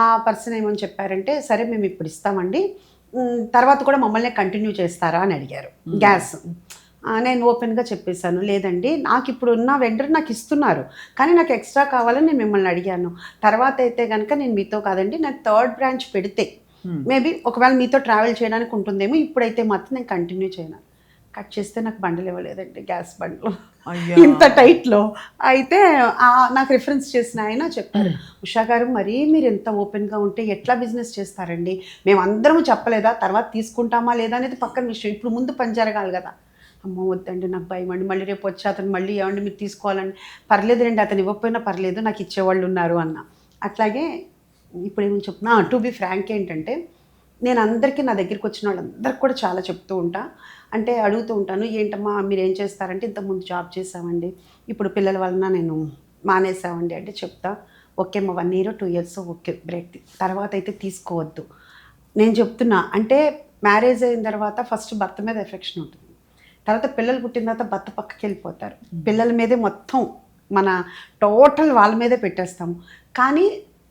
ఆ పర్సన్ ఏమని చెప్పారంటే, సరే మేము ఇప్పుడు ఇస్తామండి, తర్వాత కూడా మమ్మల్ని కంటిన్యూ చేస్తారా అని అడిగారు గ్యాస్. నేను ఓపెన్గా చెప్పేశాను, లేదండి నాకు ఇప్పుడు ఉన్న వెండర్ నాకు ఇస్తున్నారు, కానీ నాకు ఎక్స్ట్రా కావాలని నేను మిమ్మల్ని అడిగాను. తర్వాత అయితే కనుక నేను మీతో కాదండి, నేను 3rd బ్రాంచ్ పెడితే మేబీ ఒకవేళ మీతో ట్రావెల్ చేయడానికి ఉంటుందేమో, ఇప్పుడైతే మాత్రం నేను కంటిన్యూ చేయను. కట్ చేస్తే నాకు బండలు ఇవ్వలేదండి, గ్యాస్ బండ్లు ఇంత టైట్లో. అయితే నాకు రిఫరెన్స్ చేసిన ఆయన చెప్పారు, ఉషా గారు మరీ మీరు ఎంత ఓపెన్గా ఉంటే ఎట్లా బిజినెస్ చేస్తారండి, మేము అందరం చెప్పలేదా, తర్వాత తీసుకుంటామా లేదా అనేది పక్కన విషయం, ఇప్పుడు ముందు పని జరగాలి కదా. అమ్మ వద్దండి నాకు భయం అండి, మళ్ళీ రేపు వచ్చి అతను మళ్ళీ ఏమండి మీరు తీసుకోవాలండి, పర్లేదు రండి అతను ఇవ్వకపోయినా పర్లేదు నాకు ఇచ్చేవాళ్ళు ఉన్నారు అన్న. అట్లాగే ఇప్పుడు ఏమని చెప్తున్నా, టు బి ఫ్రాంక్ ఏంటంటే, నేను అందరికీ నా దగ్గరికి వచ్చిన వాళ్ళందరికీ కూడా చాలా చెప్తూ ఉంటా, అంటే అడుగుతూ ఉంటాను, ఏంటమ్మా మీరు ఏం చేస్తారంటే, ఇంతకుముందు జాబ్ చేసామండి, ఇప్పుడు పిల్లల వలన నేను మానేసామండి అంటే చెప్తా, ఓకే అమ్మ 1 year 2 years ఓకే బ్రేక్, తర్వాత అయితే తీసుకోవద్దు. నేను చెప్తున్నా అంటే మ్యారేజ్ అయిన తర్వాత ఫస్ట్ భర్త మీద ఎఫెక్షన్ ఉంటుంది, తర్వాత పిల్లలు పుట్టిన తర్వాత భర్త పక్కకి వెళ్ళిపోతారు, పిల్లల మీదే మొత్తం మన టోటల్ వాళ్ళ మీదే పెట్టేస్తాము. కానీ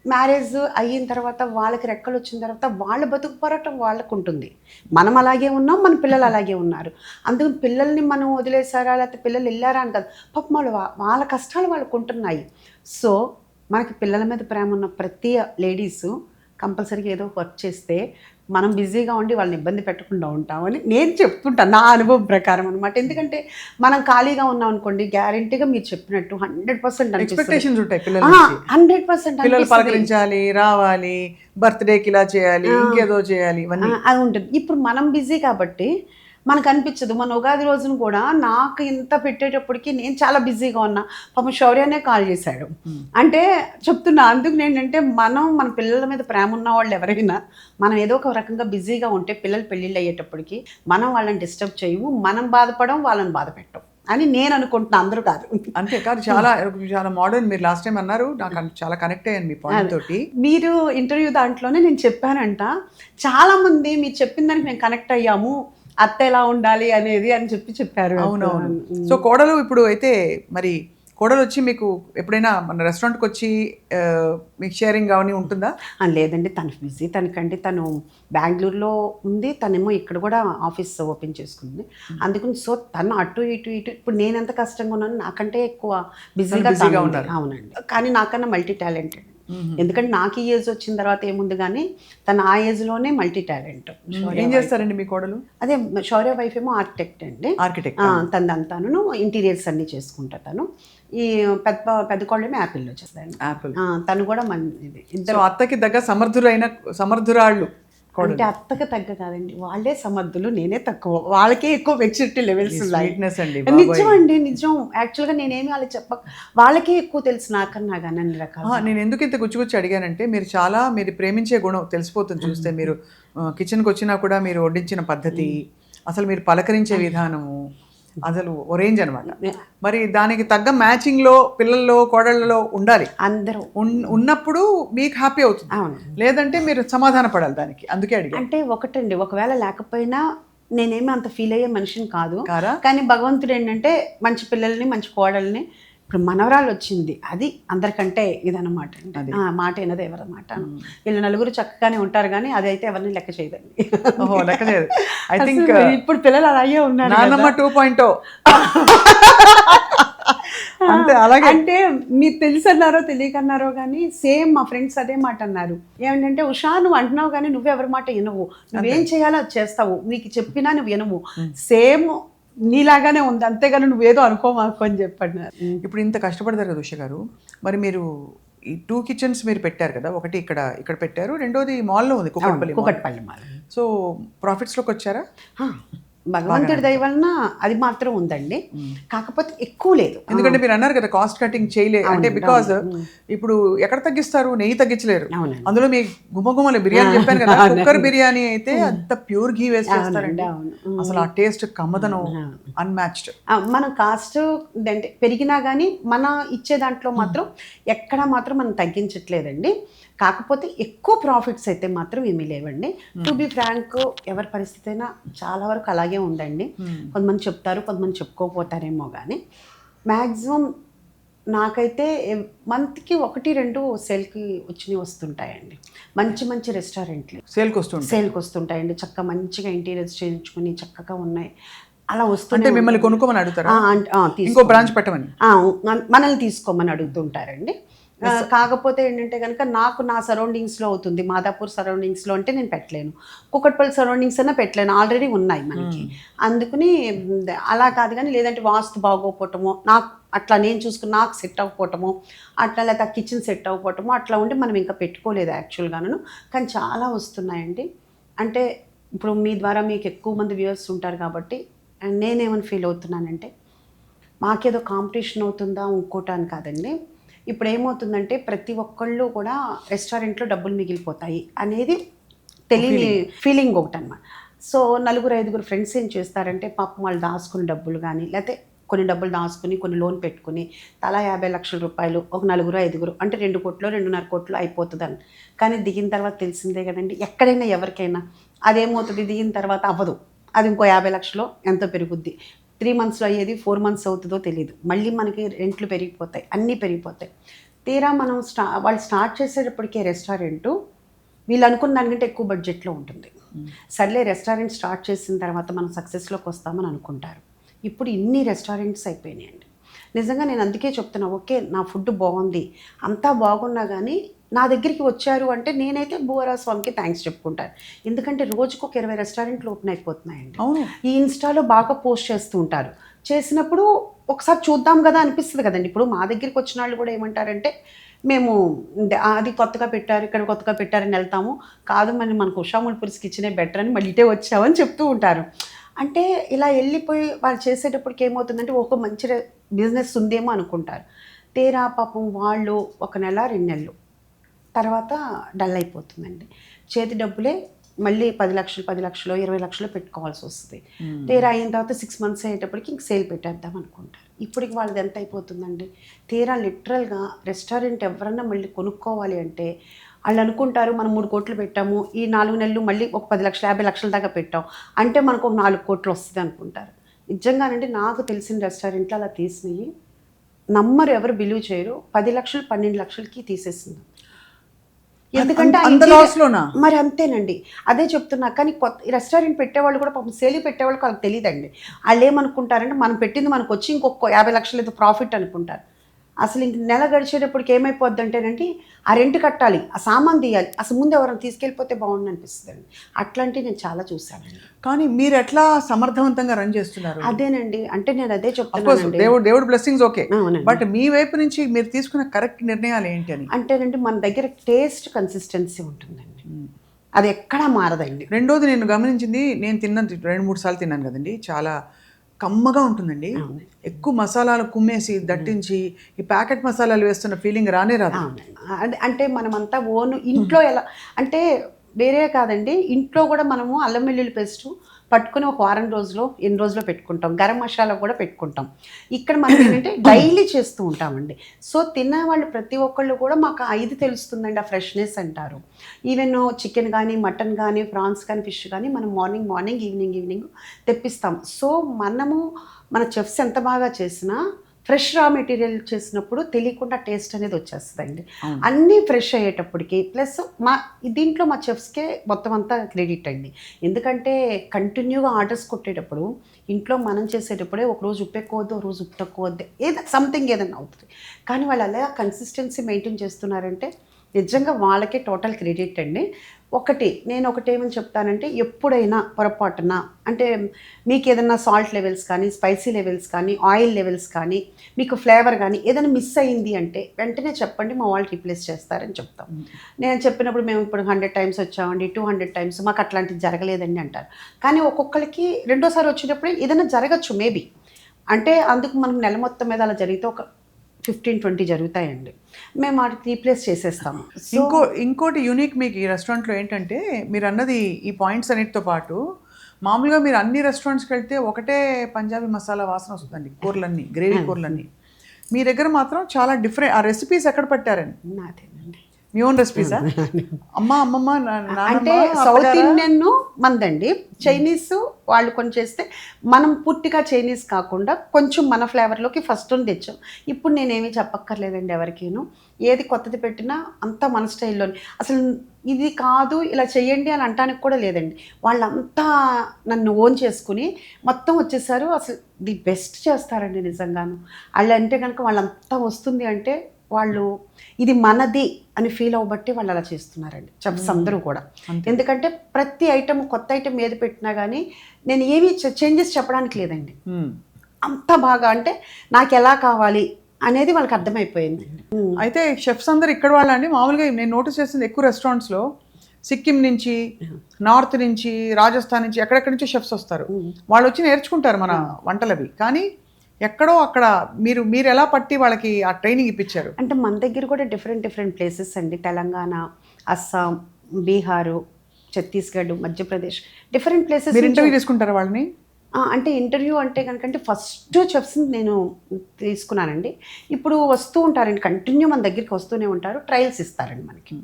మ్యారేజ్ అయిన తర్వాత వాళ్ళకి రెక్కలు వచ్చిన తర్వాత వాళ్ళ బతుకు పోరాటం వాళ్ళకు ఉంటుంది, మనం అలాగే ఉన్నాం, మన పిల్లలు అలాగే ఉన్నారు. అందుకని పిల్లల్ని మనం వదిలేసారా లేకపోతే పిల్లలు వెళ్ళారా అని కాదు, పాపం వాళ్ళ కష్టాలు వాళ్ళకు ఉంటున్నాయి. సో మనకి పిల్లల మీద ప్రేమ ఉన్న ప్రతి లేడీసు కంపల్సరీగా ఏదో వర్క్ చేస్తే మనం బిజీగా ఉండి వాళ్ళని ఇబ్బంది పెట్టకుండా ఉంటామని నేను చెప్తుంటాను, నా అనుభవం ప్రకారం అనమాట. ఎందుకంటే మనం ఖాళీగా ఉన్నాం అనుకోండి, గ్యారెంటీగా మీరు చెప్పినట్టు 100% ఎక్స్పెక్టేషన్స్ ఉంటాయి పిల్లలు, 100% పిల్లలు పలకరించాలి, రావాలి, బర్త్డేకి ఇలా చేయాలి, ఇంకేదో చేయాలి, ఇవన్నీ అది ఉంటుంది. ఇప్పుడు మనం బిజీ కాబట్టి మనకు అనిపించదు. మన ఉగాది రోజున కూడా నాకు ఇంత పెట్టేటప్పటికి నేను చాలా బిజీగా ఉన్నా, పాపం శౌర్యనే కాల్ చేశాడు. అంటే చెప్తున్నా, అందుకు ఏంటంటే మన పిల్లల మీద ప్రేమ ఉన్న వాళ్ళు ఎవరైనా మనం ఏదో ఒక రకంగా బిజీగా ఉంటే పిల్లలు పెళ్ళిళ్ళు అయ్యేటప్పటికి మనం వాళ్ళని డిస్టర్బ్ చేయము, మనం బాధపడం, వాళ్ళని బాధ పెట్టం అని నేను అనుకుంటున్నా, అందరూ కాదు. అంతే కాదు, చాలా మోడర్న్. మీరు లాస్ట్ టైం అన్నారు, నాకు చాలా కనెక్ట్ అయ్యాను మీ పాయింట్ తోటి. మీరు ఇంటర్వ్యూ దాంట్లోనే నేను చెప్పానంట, చాలామంది మీరు చెప్పిన దానికి మేము కనెక్ట్ అయ్యాము, అత్త ఎలా ఉండాలి అనేది అని చెప్పారు. అవునవును. సో కోడలు ఇప్పుడు అయితే మరి కోడలు వచ్చి మీకు ఎప్పుడైనా మన రెస్టారెంట్కి వచ్చి మీకు షేరింగ్ అవన్నీ ఉంటుందా? లేదండి, తను బిజీ, తను బెంగళూరులో ఉంది, తనేమో ఇక్కడ కూడా ఆఫీస్ ఓపెన్ చేసుకుంది. అందుకని సో తను అటు ఇటు ఇప్పుడు నేను ఎంత కష్టంగా ఉన్నాను, నాకంటే ఎక్కువ బిజీగా ఉన్నారు. అవునండి, కానీ నాకన్నా మల్టీ టాలెంటెడ్. ఎందుకంటే నాకు ఈ ఏజ్ వచ్చిన తర్వాత ఏముంది, కానీ తను ఆ ఏజ్లోనే మల్టీ టాలెంట్. ఏం చేస్తారండి మీ కోడలు? అదే శౌర్య వైఫ్ ఏమో ఆర్కిటెక్ట్ అండి, తనదంతాను ఇంటీరియర్స్ అన్నీ చేసుకుంటా. తను ఈ పెద్ద కోళ్ళేమో యాపిల్లో చేస్తాను, తను కూడా ఇద్దరు అత్తకి దగ్గర సమర్థురాళ్ళు. అంటే అత్తకి తగ్గ కాదండి, వాళ్ళే సమర్థులు, నేనే తక్కువ, వాళ్ళకే ఎక్కువ మెచ్యూరిటీ లెవెల్స్ ఉన్నాయి. నిజం అండి, నిజం. యాక్చువల్గా నేనేమి వాళ్ళకి వాళ్ళకే ఎక్కువ తెలుసు నాకన్నా కానీ అన్ని రకాల. నేను ఎందుకు ఇంత గుచ్చి అడిగానంటే, మీరు ప్రేమించే గుణం తెలిసిపోతుంది చూస్తే. మీరు కిచెన్కి వచ్చినా కూడా మీరు వడ్డించిన పద్ధతి, అసలు మీరు పలకరించే విధానము అసలు ఒరేంజ్ అనమాట. మరి దానికి తగ్గ మ్యాచింగ్ లో పిల్లల్లో కోడళ్ళలో ఉండాలి, అందరూ ఉన్నప్పుడు మీకు హ్యాపీ అవుతుంది. లేదంటే మీరు సమాధాన పడాలి దానికి. అందుకే అడిగా. అంటే ఒకటండి, ఒకవేళ లేకపోయినా నేనేమి అంత ఫీల్ అయ్యే మనిషిని కాదు, కానీ భగవంతుడు ఏంటంటే మంచి పిల్లల్ని మంచి కోడల్ని ఇప్పుడు మనవరాలు వచ్చింది, అది అందరికంటే ఇదన్నమాట అండి. మాట వినదు ఎవరన్నమాట. వీళ్ళు నలుగురు చక్కగానే ఉంటారు కానీ అది అయితే ఎవరిని లెక్క చేయదండి. ఓహో, లెక్క చేయదు. ఐ థింక్ ఇప్పుడు పిల్లలు అలాగే ఉన్నారు. నాన్నమ్మ 2.0 అంతే. అలాగే అంటే మీరు తెలుసన్నారో తెలియకన్నారో కానీ సేమ్ మా ఫ్రెండ్స్ అదే మాట అన్నారు. ఏమంటే ఉషా నువ్వు అంటున్నావు కానీ నువ్వెవరి మాట వినవు, నువ్వేం చేయాలో అది చేస్తావు, నీకు చెప్పినా నువ్వు వినవు, సేమ్ నీలాగానే ఉంది, అంతేగాని నువ్వేదో అనుకోమాకు అని చెప్పన్నారు. ఇప్పుడు ఇంత కష్టపడతారు కదా ఉష గారు, మరి మీరు ఈ 2 కిచెన్స్ మీరు పెట్టారు కదా, ఒకటి ఇక్కడ పెట్టారు, రెండోది మాల్లో ఉంది కుకట్పల్లి మాల్. సో ప్రాఫిట్స్లోకి వచ్చారా? భగవంతుడి దయ వలన అది మాత్రం ఉందండి, కాకపోతే ఎక్కువ లేదు. ఎందుకంటే మీరు అన్నారు కదా కాస్ట్ కటింగ్ చేయలేదు అంటే, బికాజ్ ఇప్పుడు ఎక్కడ తగ్గిస్తారు, నెయ్యి తగ్గించలేరు. అందులో మీ గుమగుమలు బిర్యానీ చెప్పాను కదా, కుక్కర్ బిర్యానీ అయితే అంత ప్యూర్ ఘీ వేస్ట్ చేస్తారండి, అసలు ఆ టేస్ట్ కమ్మదనం అన్మ్యాచ్డ్. మనం కాస్ట్ అంటే పెరిగినా కానీ మన ఇచ్చే దాంట్లో మాత్రం ఎక్కడ మాత్రం మనం తగ్గించట్లేదండి. కాకపోతే ఎక్కువ ప్రాఫిట్స్ అయితే మాత్రం ఏమీ లేవండి. టు బి ఫ్రాంక్, ఎవరి పరిస్థితి అయినా చాలా వరకు అలాగే ఉందండి. కొంతమంది చెప్తారు, కొంతమంది చెప్పుకోపోతారేమో కానీ మ్యాక్సిమం నాకైతే మంత్కి 1-2 సేల్కి వస్తుంటాయండి. మంచి మంచి రెస్టారెంట్లు సేల్కి వస్తుంటాయండి. చక్కగా మంచిగా ఇంటీరియర్స్ చేయించుకుని చక్కగా ఉన్నాయి, అలా వస్తుంటే మిమ్మల్ని కొనుక్కోమని అడుగుతారా? ఇంకో బ్రాంచ్ పెట్టమని మనల్ని తీసుకోమని అడుగుతుంటారండి. కాకపోతే ఏంటంటే కనుక నాకు నా సరౌండింగ్స్లో అవుతుంది, మాదాపూర్ సరౌండింగ్స్లో అంటే నేను పెట్టలేను, కుకట్పల్లి సరౌండింగ్స్ అయినా పెట్టలేను, ఆల్రెడీ ఉన్నాయి మనకి. అందుకని అలా కాదు కానీ, లేదంటే వాస్తు బాగోపోవటమో, నాకు అట్లా నేను చూసుకుని నాకు సెట్ అవ్వకపోవటమో, అట్లా లేదా కిచెన్ సెట్ అవ్వకపోవటమో అట్లా ఉంటే మనం ఇంకా పెట్టుకోలేదు యాక్చువల్గాను. కానీ చాలా వస్తున్నాయండి. అంటే ఇప్పుడు మీ ద్వారా మీకు ఎక్కువ మంది వ్యూవర్స్ ఉంటారు కాబట్టి నేనేమని ఫీల్ అవుతున్నానంటే, మాకేదో కాంపిటీషన్ అవుతుందా ఇంకోటాని కాదండి. ఇప్పుడు ఏమవుతుందంటే ప్రతి ఒక్కళ్ళు కూడా రెస్టారెంట్లో డబ్బులు మిగిలిపోతాయి అనేది తెలియని ఫీలింగ్ ఒకటి అన్నమాట. సో 4-5 ఫ్రెండ్స్ ఏం చేస్తారంటే పాపం వాళ్ళు దాచుకుని డబ్బులు కానీ, లేకపోతే కొన్ని డబ్బులు దాచుకుని కొన్ని లోన్ పెట్టుకుని తలా 50 లక్షల రూపాయలు ఒక 4-5 అంటే 2 కోట్లు 2.5 కోట్లు అయిపోతుందని. కానీ దిగిన తర్వాత తెలిసిందే కదండి, ఎక్కడైనా ఎవరికైనా అదేమవుతుంది, దిగిన తర్వాత అవ్వదు, అది ఇంకో 50 లక్షలు ఎంతో పెరుగుద్ది. 3 monthsలో అయ్యేది 4 months అవుతుందో తెలియదు, మళ్ళీ మనకి రెంట్లు పెరిగిపోతాయి, అన్నీ పెరిగిపోతాయి. తీరా మనం వాళ్ళు స్టార్ట్ చేసేటప్పటికే రెస్టారెంటు వీళ్ళు అనుకున్న దానికంటే ఎక్కువ బడ్జెట్లో ఉంటుంది. సర్లే రెస్టారెంట్ స్టార్ట్ చేసిన తర్వాత మనం సక్సెస్లోకి వస్తామని అనుకుంటారు. ఇప్పుడు ఇన్ని రెస్టారెంట్స్ అయిపోయినాయండి. నిజంగా నేను అందుకే చెప్తున్నా, ఓకే నా ఫుడ్ బాగుంది అంతా బాగున్నా కానీ నా దగ్గరికి వచ్చారు అంటే నేనైతే భూవరా స్వామికి థ్యాంక్స్ చెప్పుకుంటాను. ఎందుకంటే రోజుకు ఒక 20 రెస్టారెంట్లు ఓపెన్ అయిపోతున్నాయండి. ఈ ఇన్స్టాలో బాగా పోస్ట్ చేస్తూ ఉంటారు, చేసినప్పుడు ఒకసారి చూద్దాం కదా అనిపిస్తుంది కదండి. ఇప్పుడు మా దగ్గరికి వచ్చిన వాళ్ళు కూడా ఏమంటారంటే, మేము అది కొత్తగా పెట్టారు ఇక్కడ కొత్తగా పెట్టారని వెళ్తాము, కాదు మనకు ఉషాముల్పుర్స్ కిచెనే బెటర్ అని మళ్ళీ ఇటే వచ్చామని చెప్తూ ఉంటారు. అంటే ఇలా వెళ్ళిపోయి వాళ్ళు చేసేటప్పటికి ఏమవుతుందంటే ఒక మంచి బిజినెస్ ఉందేమో అనుకుంటారు. తీరా పాపం వాళ్ళు 1 నెల 2 నెలలు తర్వాత డల్ అయిపోతుందండి. చేతి డబ్బులే మళ్ళీ 10 లక్షలు 20 లక్షలు పెట్టుకోవాల్సి వస్తుంది. తీరా అయిన తర్వాత 6 months అయ్యేటప్పటికి ఇంక సేల్ పెట్టేద్దాం అనుకుంటారు. ఇప్పటికి వాళ్ళది ఎంత అయిపోతుందండి. తీరా లిటరల్గా రెస్టారెంట్ ఎవరన్నా మళ్ళీ కొనుక్కోవాలి అంటే వాళ్ళు అనుకుంటారు మనం 3 కోట్లు పెట్టాము, ఈ 4 నెలలు మళ్ళీ ఒక 10 లక్షలు 50 లక్షల దాకా పెట్టాం అంటే మనకు ఒక 4 కోట్లు వస్తుంది అనుకుంటారు. నిజంగానండి నాకు తెలిసిన రెస్టారెంట్లు అలా తీసినవి నమ్మరు, ఎవరు బిలీవ్ చేయరు. 10 లక్షలు 12 లక్షలకి తీసేసింది. ఎందుకంటే మరి అంతేనండి, అదే చెప్తున్నా. కానీ కొత్త రెస్టారెంట్ పెట్టేవాళ్ళు కూడా పాపం సేల్ పెట్టేవాళ్ళకి వాళ్ళకి తెలియదండి. వాళ్ళు ఏమనుకుంటారంటే మనం పెట్టింది మనకు వచ్చి ఇంకొక 50 లక్షలు ఏదో ప్రాఫిట్ అనుకుంటారు. అసలు ఇంక నెల గడిచేటప్పటికి ఏమైపోద్ది అంటేనండి, ఆ రెంట్ కట్టాలి, ఆ సామాన్ తీయాలి, అసలు ముందు ఎవరైనా తీసుకెళ్ళిపోతే బాగుండు అనిపిస్తుంది అండి. అట్లాంటివి నేను చాలా చూసానండి. కానీ మీరు ఎట్లా సమర్థవంతంగా రన్ చేస్తున్నారు? అదేనండి, అంటే నేను అదే చెప్తాను. దేవుడు బ్లెస్సింగ్స్ ఓకే, బట్ మీ వైపు నుంచి మీరు తీసుకున్న కరెక్ట్ నిర్ణయాలు ఏంటి అని అంటేనండి, మన దగ్గర టేస్ట్ కన్సిస్టెన్సీ ఉంటుందండి, అది ఎక్కడా మారదండి. రెండోది నేను గమనించింది, నేను తిన్నది 2-3 సార్లు తిన్నాను కదండి, చాలా కమ్మగా ఉంటుందండి. ఎక్కువ మసాలాలు కుమ్మేసి దట్టించి ఈ ప్యాకెట్ మసాలాలు వేస్తున్న ఫీలింగ్ రానే రాదు. అంటే మనమంతా ఓన్ ఇంట్లో ఎలా అంటే వేరే కాదండి, ఇంట్లో కూడా మనము అల్లం వెల్లుల్లి పేస్ట్ పట్టుకుని ఒక 8 రోజులో పెట్టుకుంటాం, గరం మసాలా కూడా పెట్టుకుంటాం. ఇక్కడ మనం ఏంటంటే డైలీ చేస్తూ ఉంటామండి. సో తినేవాళ్ళు ప్రతి ఒక్కళ్ళు కూడా మాకు ఇది తెలుస్తుందండి, ఆ ఫ్రెష్నెస్ అంటారు. ఈవెన్ చికెన్ కానీ మటన్ కానీ ప్రాన్స్ కానీ ఫిష్ కానీ మనం మార్నింగ్ ఈవినింగ్ తెప్పిస్తాం. సో మన చెఫ్స్ ఎంత బాగా చేసినా ఫ్రెష్ రా మెటీరియల్ చేసినప్పుడు తెలియకుండా టేస్ట్ అనేది వచ్చేస్తుందండి. అన్నీ ఫ్రెష్ అయ్యేటప్పటికి ప్లస్ దీంట్లో మా చెఫ్స్కే మొత్తం అంతా క్రెడిట్ అండి. ఎందుకంటే కంటిన్యూగా ఆర్డర్స్ కొట్టేటప్పుడు ఇంట్లో మనం చేసేటప్పుడే ఒక రోజు ఉప్పు ఎక్కువ వద్దు, ఒక రోజు ఉప్పు తక్కువ వద్దు, సంథింగ్ ఏదైనా అవుతుంది. కానీ వాళ్ళు అలా కన్సిస్టెన్సీ మెయింటైన్ చేస్తున్నారంటే నిజంగా వాళ్ళకే టోటల్ క్రెడిట్ అండి. నేను ఒకటేమని చెప్తానంటే, ఎప్పుడైనా పొరపాటున అంటే మీకు ఏదైనా సాల్ట్ లెవెల్స్ కానీ, స్పైసీ లెవెల్స్ కానీ, ఆయిల్ లెవెల్స్ కానీ, మీకు ఫ్లేవర్ కానీ ఏదైనా మిస్ అయ్యింది అంటే వెంటనే చెప్పండి, మా వాళ్ళు రీప్లేస్ చేస్తారని చెప్తాం. నేను చెప్పినప్పుడు మేము ఇప్పుడు 100 టైమ్స్ వచ్చామండి, 200 టైమ్స్ మాకు అట్లాంటిది జరగలేదండి అంటారు. కానీ ఒక్కొక్కరికి రెండోసారి వచ్చేటప్పుడు ఏదైనా జరగచ్చు మేబీ. అంటే అందుకు మనం నెల మొత్తం మీద అలా జరిగితే ఒక 15-20 జరుగుతాయండి. మేము వాటికి రీప్లేస్ చేసేస్తాము. ఇంకోటి యూనిక్ మీకు ఈ రెస్టారెంట్లో ఏంటంటే, మీరు అన్నది ఈ పాయింట్స్ అన్నిటితో పాటు మామూలుగా మీరు అన్ని రెస్టారెంట్స్కి వెళ్తే ఒకటే పంజాబీ మసాలా వాసన వస్తుందండి, కూరలన్నీ, గ్రేవీ కూరలన్నీ. మీ దగ్గర మాత్రం చాలా డిఫరెంట్. ఆ రెసిపీస్ ఎక్కడ పట్టారండి? నాదేనండి. మీ ఓన్ రెసిపీసా? అమ్మమ్మ అంటే సౌత్ ఇండియన్ మందండి, చైనీస్ వాళ్ళు కొంచెం చేస్తే మనం పూర్తిగా చైనీస్ కాకుండా కొంచెం మన ఫ్లేవర్లోకి ఫస్ట్ తెచ్చాం. ఇప్పుడు నేనేమీ చెప్పక్కర్లేదండి ఎవరికీను. ఏది కొత్తది పెట్టినా అంతా మన స్టైల్లోనే. అసలు ఇది కాదు ఇలా చెయ్యండి అని అంటానికి కూడా లేదండి. వాళ్ళంతా నన్ను ఓన్ చేసుకుని మొత్తం వచ్చేసారు. అసలు ది బెస్ట్ చేస్తారండి నిజంగాను. వాళ్ళు అంటే కనుక వాళ్ళంతా వస్తుంది అంటే వాళ్ళు ఇది మనది అని ఫీల్ అవ్వబట్టి వాళ్ళు అలా చేస్తున్నారండి చెఫ్స్ అందరూ కూడా. ఎందుకంటే ప్రతి ఐటమ్, కొత్త ఐటమ్ ఏది పెట్టినా కానీ నేను ఏమీ చేంజెస్ చెప్పడానికి లేదండి. అంత బాగా అంటే నాకు ఎలా కావాలి అనేది వాళ్ళకి అర్థమైపోయింది. అయితే షెఫ్స్ అందరు ఇక్కడ వాళ్ళండి. మామూలుగా నేను నోటీస్ చేసింది ఎక్కువ రెస్టారెంట్స్లో సిక్కిం నుంచి, నార్త్ నుంచి, రాజస్థాన్ నుంచి, ఎక్కడెక్కడి నుంచో షెఫ్స్ వస్తారు. వాళ్ళు వచ్చి నేర్చుకుంటారు మన వంటలవి. కానీ ఎక్కడో అక్కడ మీరు ఎలా పట్టి వాళ్ళకి ఆ ట్రైనింగ్ ఇప్పించారు? అంటే మన దగ్గర కూడా డిఫరెంట్ ప్లేసెస్ అండి. Telangana, Assam, Bihar, Chhattisgarh, Madhya Pradesh, different places. మీరు ఇంటర్వ్యూ తీసుకుంటారా వాళ్ళని? అంటే ఇంటర్వ్యూ అంటే కనుకంటే ఫస్ట్ చెఫ్స్ని నేను తీసుకున్నానండి. ఇప్పుడు వస్తూ ఉంటారండి, కంటిన్యూ మన దగ్గరికి వస్తూనే ఉంటారు, ట్రయల్స్ ఇస్తారండి మనకి.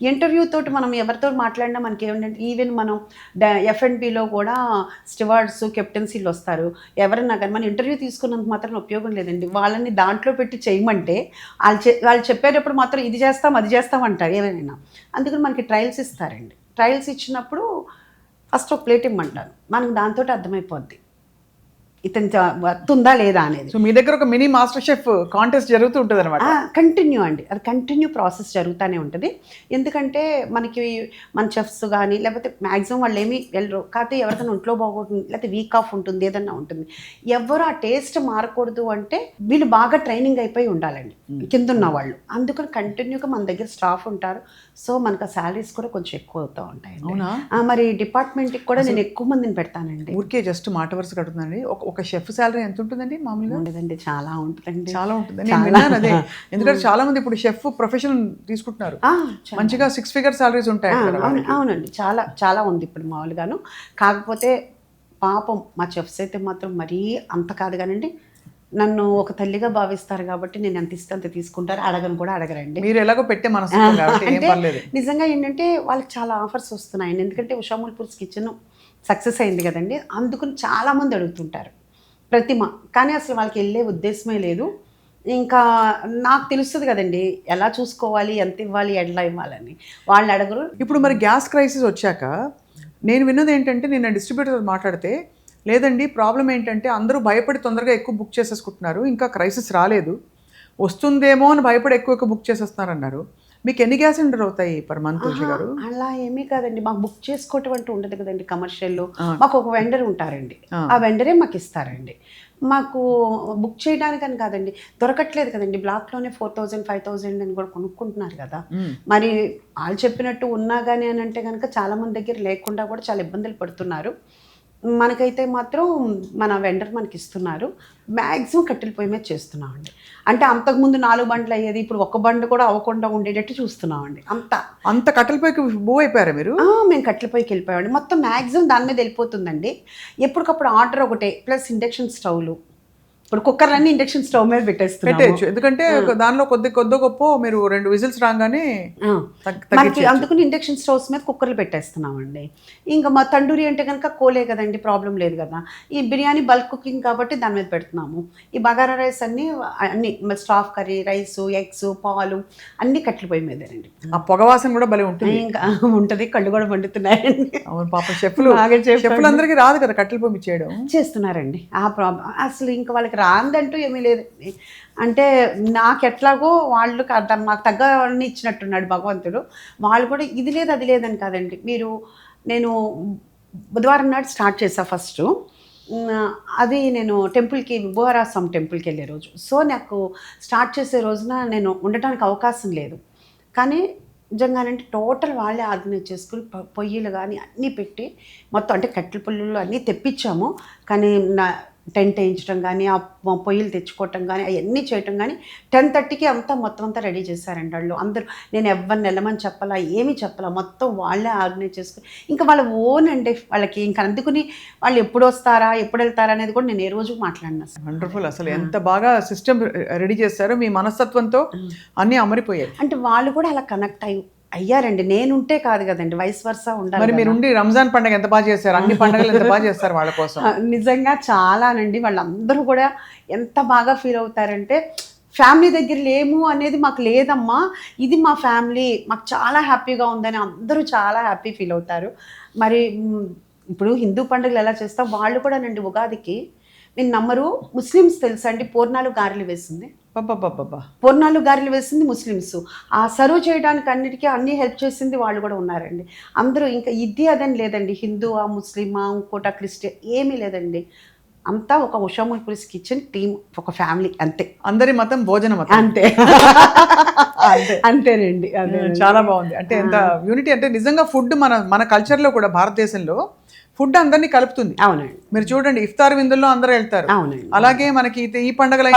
ఇంటర్వ్యూ తోటి మనం ఎవరితో మాట్లాడినా మనకి ఏమిటంటే, ఈవెన్ మనం F&Bలో కూడా స్టివార్డ్స్, కెప్టెన్సీలు వస్తారు. ఎవరన్నా కానీ మనం ఇంటర్వ్యూ తీసుకున్నంత మాత్రం ఉపయోగం లేదండి. వాళ్ళని దాంట్లో పెట్టి చేయమంటే వాళ్ళు చెప్పేటప్పుడు మాత్రం ఇది చేస్తాం అది చేస్తాం అంటారు ఏమైనా. అందుకని మనకి ట్రయల్స్ ఇస్తారండి. ట్రయల్స్ ఇచ్చినప్పుడు ఫస్ట్ ఒక ప్లేట్ ఇమ్మంటాను, మనకు దాంతో అర్థమైపోద్ది ఇతను వస్తుందా లేదా అనేది. సో మీ దగ్గర ఒక మినీ మాస్టర్ షెఫ్ కాంటెస్ట్ జరుగుతూ ఉంటుంది అనమాట? కంటిన్యూ అండి, అది కంటిన్యూ ప్రాసెస్ జరుగుతూనే ఉంటుంది. ఎందుకంటే మనకి మన చెఫ్స్ కానీ లేకపోతే మ్యాక్సిమం వాళ్ళు ఏమీ వెళ్ళరు, కాకపోతే ఎవరికైనా ఒంట్లో బాగుంటుంది లేకపోతే వీక్ ఆఫ్ ఉంటుంది, ఏదన్నా ఉంటుంది. ఎవరు ఆ టేస్ట్ మారకూడదు అంటే వీళ్ళు బాగా ట్రైనింగ్ అయిపోయి ఉండాలండి కింద ఉన్న వాళ్ళు. అందుకని కంటిన్యూగా మన దగ్గర స్టాఫ్ ఉంటారు. సో మనకు ఆ శాలరీస్ కూడా కొంచెం ఎక్కువ అవుతూ ఉంటాయి. మరి డిపార్ట్మెంట్కి కూడా నేను ఎక్కువ మందిని పెడతానండి. ఊరికే జస్ట్ మాట వరుస కడుతుందండి. ఒక షెఫ్ శాలరీ ఎంత ఉంటుందండి మామూలుగా? ఉండదండి, చాలా ఉంటుందండి. చాలా ఉంటుంది, నేను విన్నాను అదే. ఎందుకంటే చాలా మంది ఇప్పుడు షెఫ్ ప్రొఫెషన్ తీసుకుంటున్నారు, మంచిగా 6 figure శాలరీస్ ఉంటాయి. అవునండి, చాలా చాలా ఉంది ఇప్పుడు మామూలుగాను. కాకపోతే పాపం మా చెఫ్స్ అయితే మాత్రం మరీ అంత కాదు కానండి, నన్ను ఒక తల్లిగా భావిస్తారు కాబట్టి నేను ఎంత ఇస్తే అంత తీసుకుంటారు, అడగను కూడా అడగరండి. మీరు ఎలాగో పెట్టే మనసు నిజంగా ఏంటంటే వాళ్ళకి చాలా ఆఫర్స్ వస్తున్నాయండి. ఎందుకంటే ఉషామూల్పూర్స్ కిచెన్ సక్సెస్ అయింది కదండి, అందుకని చాలామంది అడుగుతుంటారు ప్రతిమ. కానీ అసలు వాళ్ళకి వెళ్ళే ఉద్దేశమే లేదు. ఇంకా నాకు తెలుస్తుంది కదండి ఎలా చూసుకోవాలి, ఎంత ఇవ్వాలి, ఎట్లా ఇవ్వాలని. వాళ్ళు అడగరు. ఇప్పుడు మరి గ్యాస్ క్రైసిస్ వచ్చాక నేను విన్నది ఏంటంటే, నేను డిస్ట్రిబ్యూటర్ మాట్లాడితే, లేదండి ప్రాబ్లం ఏంటంటే అందరూ భయపడి తొందరగా ఎక్కువ బుక్ చేసేసుకుంటున్నారు, ఇంకా క్రైసిస్ రాలేదు, వస్తుందేమో అని భయపడి ఎక్కువ బుక్ చేసేస్తున్నారు అన్నారు. మీకు ఎన్ని గ్యాస్ సిలిండర్ అవుతాయి పర్ మంత్ గారు? అలా ఏమీ కాదండి, మాకు బుక్ చేసుకోవటం అంటూ ఉండదు కదండి. కమర్షియల్లో మాకు ఒక వెండర్ ఉంటారండి, ఆ వెండరే మాకు ఇస్తారండి. మాకు బుక్ చేయడానికని కాదండి, దొరకట్లేదు కదండి. బ్లాక్లోనే 4000 5000 అని కూడా కొనుక్కుంటున్నారు కదా. మరి వాళ్ళు చెప్పినట్టు ఉన్నా కానీ అని అంటే కనుక చాలామంది దగ్గర లేకుండా కూడా చాలా ఇబ్బందులు పడుతున్నారు. మనకైతే మాత్రం మన వెండర్ మనకి ఇస్తున్నారు. మ్యాక్సిమం కట్టెల పొయ్యి మీద చేస్తున్నామండి. అంటే అంతకుముందు 4 బండ్లు అయ్యేది, ఇప్పుడు 1 బండి కూడా అవ్వకుండా ఉండేటట్టు చూస్తున్నామండి. అంత కట్టెల పొయ్యికి మూవ్ అయిపోయారా మీరు? మేము కట్టెల పొయ్యికి వెళ్ళిపోయామండి. మొత్తం మ్యాక్సిమం దాని మీద వెళ్ళిపోతుందండి. ఎప్పటికప్పుడు ఆర్డర్ ఒకటే, ప్లస్ ఇండక్షన్ స్టవ్లు ఇప్పుడు కుక్కర్లన్నీ ఇండక్షన్ స్టవ్ మీద పెట్టేస్తున్నాము. పెట్టేయచ్చు, ఎందుకంటే దానిలో కొద్ది గొప్ప మీరు 2 విజిల్స్ రాగానే మనకి అందుకని ఇండక్షన్ స్టవ్స్ మీద కుక్కర్లు పెట్టేస్తున్నామండి. ఇంకా మా తండూరి అంటే కనుక కోలే కదండి, ప్రాబ్లం లేదు కదా. ఈ బిర్యానీ బల్క్ కుకింగ్ కాబట్టి దాని మీద పెడుతున్నాము. ఈ బగారా రైస్ అన్ని స్టాఫ్ కర్రీ, రైస్, ఎగ్స్, పాలు అన్ని కట్టెల పొయ్యి మీదేనండి. ఆ పొగవాసన కూడా భలే ఉంటుంది. ఇంకా ఉంటుంది, కళ్ళు కూడా మండుతున్నాయండి. అవును, పాప షెఫ్లు అందరికీ రాదు కదా కట్టెల పొయ్యి చేయడం. చేస్తున్నారండి. ఆ ప్రాబ్లం అసలు ఇంకా వాళ్ళకి రాందంటూ ఏమీ లేదండి. అంటే నాకు ఎట్లాగో వాళ్ళు మాకు తగ్గవన్నీ ఇచ్చినట్టున్నాడు భగవంతుడు. వాళ్ళు కూడా ఇది లేదు అది లేదని కాదండి. నేను బుధవారం నాడు స్టార్ట్ చేసా ఫస్ట్. అది నేను టెంపుల్కి, భువరాస్వామి టెంపుల్కి వెళ్ళే రోజు. సో నాకు స్టార్ట్ చేసే రోజున నేను ఉండటానికి అవకాశం లేదు. కానీ నిజంగానంటే టోటల్ వాళ్ళే ఆర్గనైజ్ చేసుకుని పొయ్యిలు కానీ అన్నీ పెట్టి మొత్తం అంటే కట్టెల పొయ్యిలు అన్నీ తెప్పించాము. కానీ టెంట్ వేయించడం కానీ, ఆ పొయ్యిలు తెచ్చుకోవటం కానీ, అవన్నీ చేయటం కానీ 10:30కి మొత్తం అంతా రెడీ చేశారండి వాళ్ళు అందరూ. నేను ఎవరిని వెళ్ళమని చెప్పాలా, ఏమీ చెప్పాలా, మొత్తం వాళ్ళే ఆర్గనైజ్ చేసుకుని ఇంకా వాళ్ళ ఓన్ అండి వాళ్ళకి. ఇంకా అందుకుని వాళ్ళు ఎప్పుడు వస్తారా, ఎప్పుడు వెళ్తారా అనేది కూడా నేను ఏ రోజు మాట్లాడినా. వండర్ఫుల్. అసలు ఎంత బాగా సిస్టమ్ రెడీ చేశారో, మీ మనస్తత్వంతో అన్నీ అమరిపోయాయి. అంటే వాళ్ళు కూడా అలా కనెక్ట్ అయ్యారండి. నేనుంటే కాదు కదండి, వైస్ వర్సా ఉండాలి. మరి మీరుండి రంజాన్ పండుగ ఎంత బాగా చేశారు, అన్ని పండుగలు ఎంత బాగా చేస్తారు వాళ్ళ కోసం. నిజంగా చాలానండి. వాళ్ళందరూ కూడా ఎంత బాగా ఫీల్ అవుతారంటే ఫ్యామిలీ దగ్గర లేము అనేది మాకు లేదమ్మా, ఇది మా ఫ్యామిలీ, మాకు చాలా హ్యాపీగా ఉందని అందరూ చాలా హ్యాపీ ఫీల్ అవుతారు. మరి ఇప్పుడు హిందూ పండుగలు ఎలా చేస్తాం, వాళ్ళు కూడా నండి ఉగాదికి మీరు నమ్మరు, ముస్లిమ్స్ తెలుసా అండి, పూర్ణాలు గారెలు వేసింది. పూర్ణాలు గారెలు వేసింది ముస్లిమ్స్. ఆ సర్వ్ చేయడానికి అన్ని హెల్ప్ చేసింది వాళ్ళు కూడా ఉన్నారండి. అందరూ ఇంకా ఇది అదని లేదండి, హిందూ ఆ ముస్లిమా ఇంకోట క్రిస్టియన్ ఏమీ లేదండి. అంతా ఒక ఉషామూల్ పులిస్ కిచెన్ టీమ్, ఒక ఫ్యామిలీ అంతే. అందరి మతం భోజనం అంతే. అంతేనండి. చాలా బాగుంది. అంటే ఎంత యూనిటీ అంటే నిజంగా ఫుడ్ మన కల్చర్లో కూడా భారతదేశంలో ఫుడ్ అందరినీ కలుపుతుంది. అవునండి. మీరు చూడండి ఇఫ్తార్ విందుల్లో అందరూ వెళ్తారు. అవునండి. అలాగే మనకి ఈ పండుగలు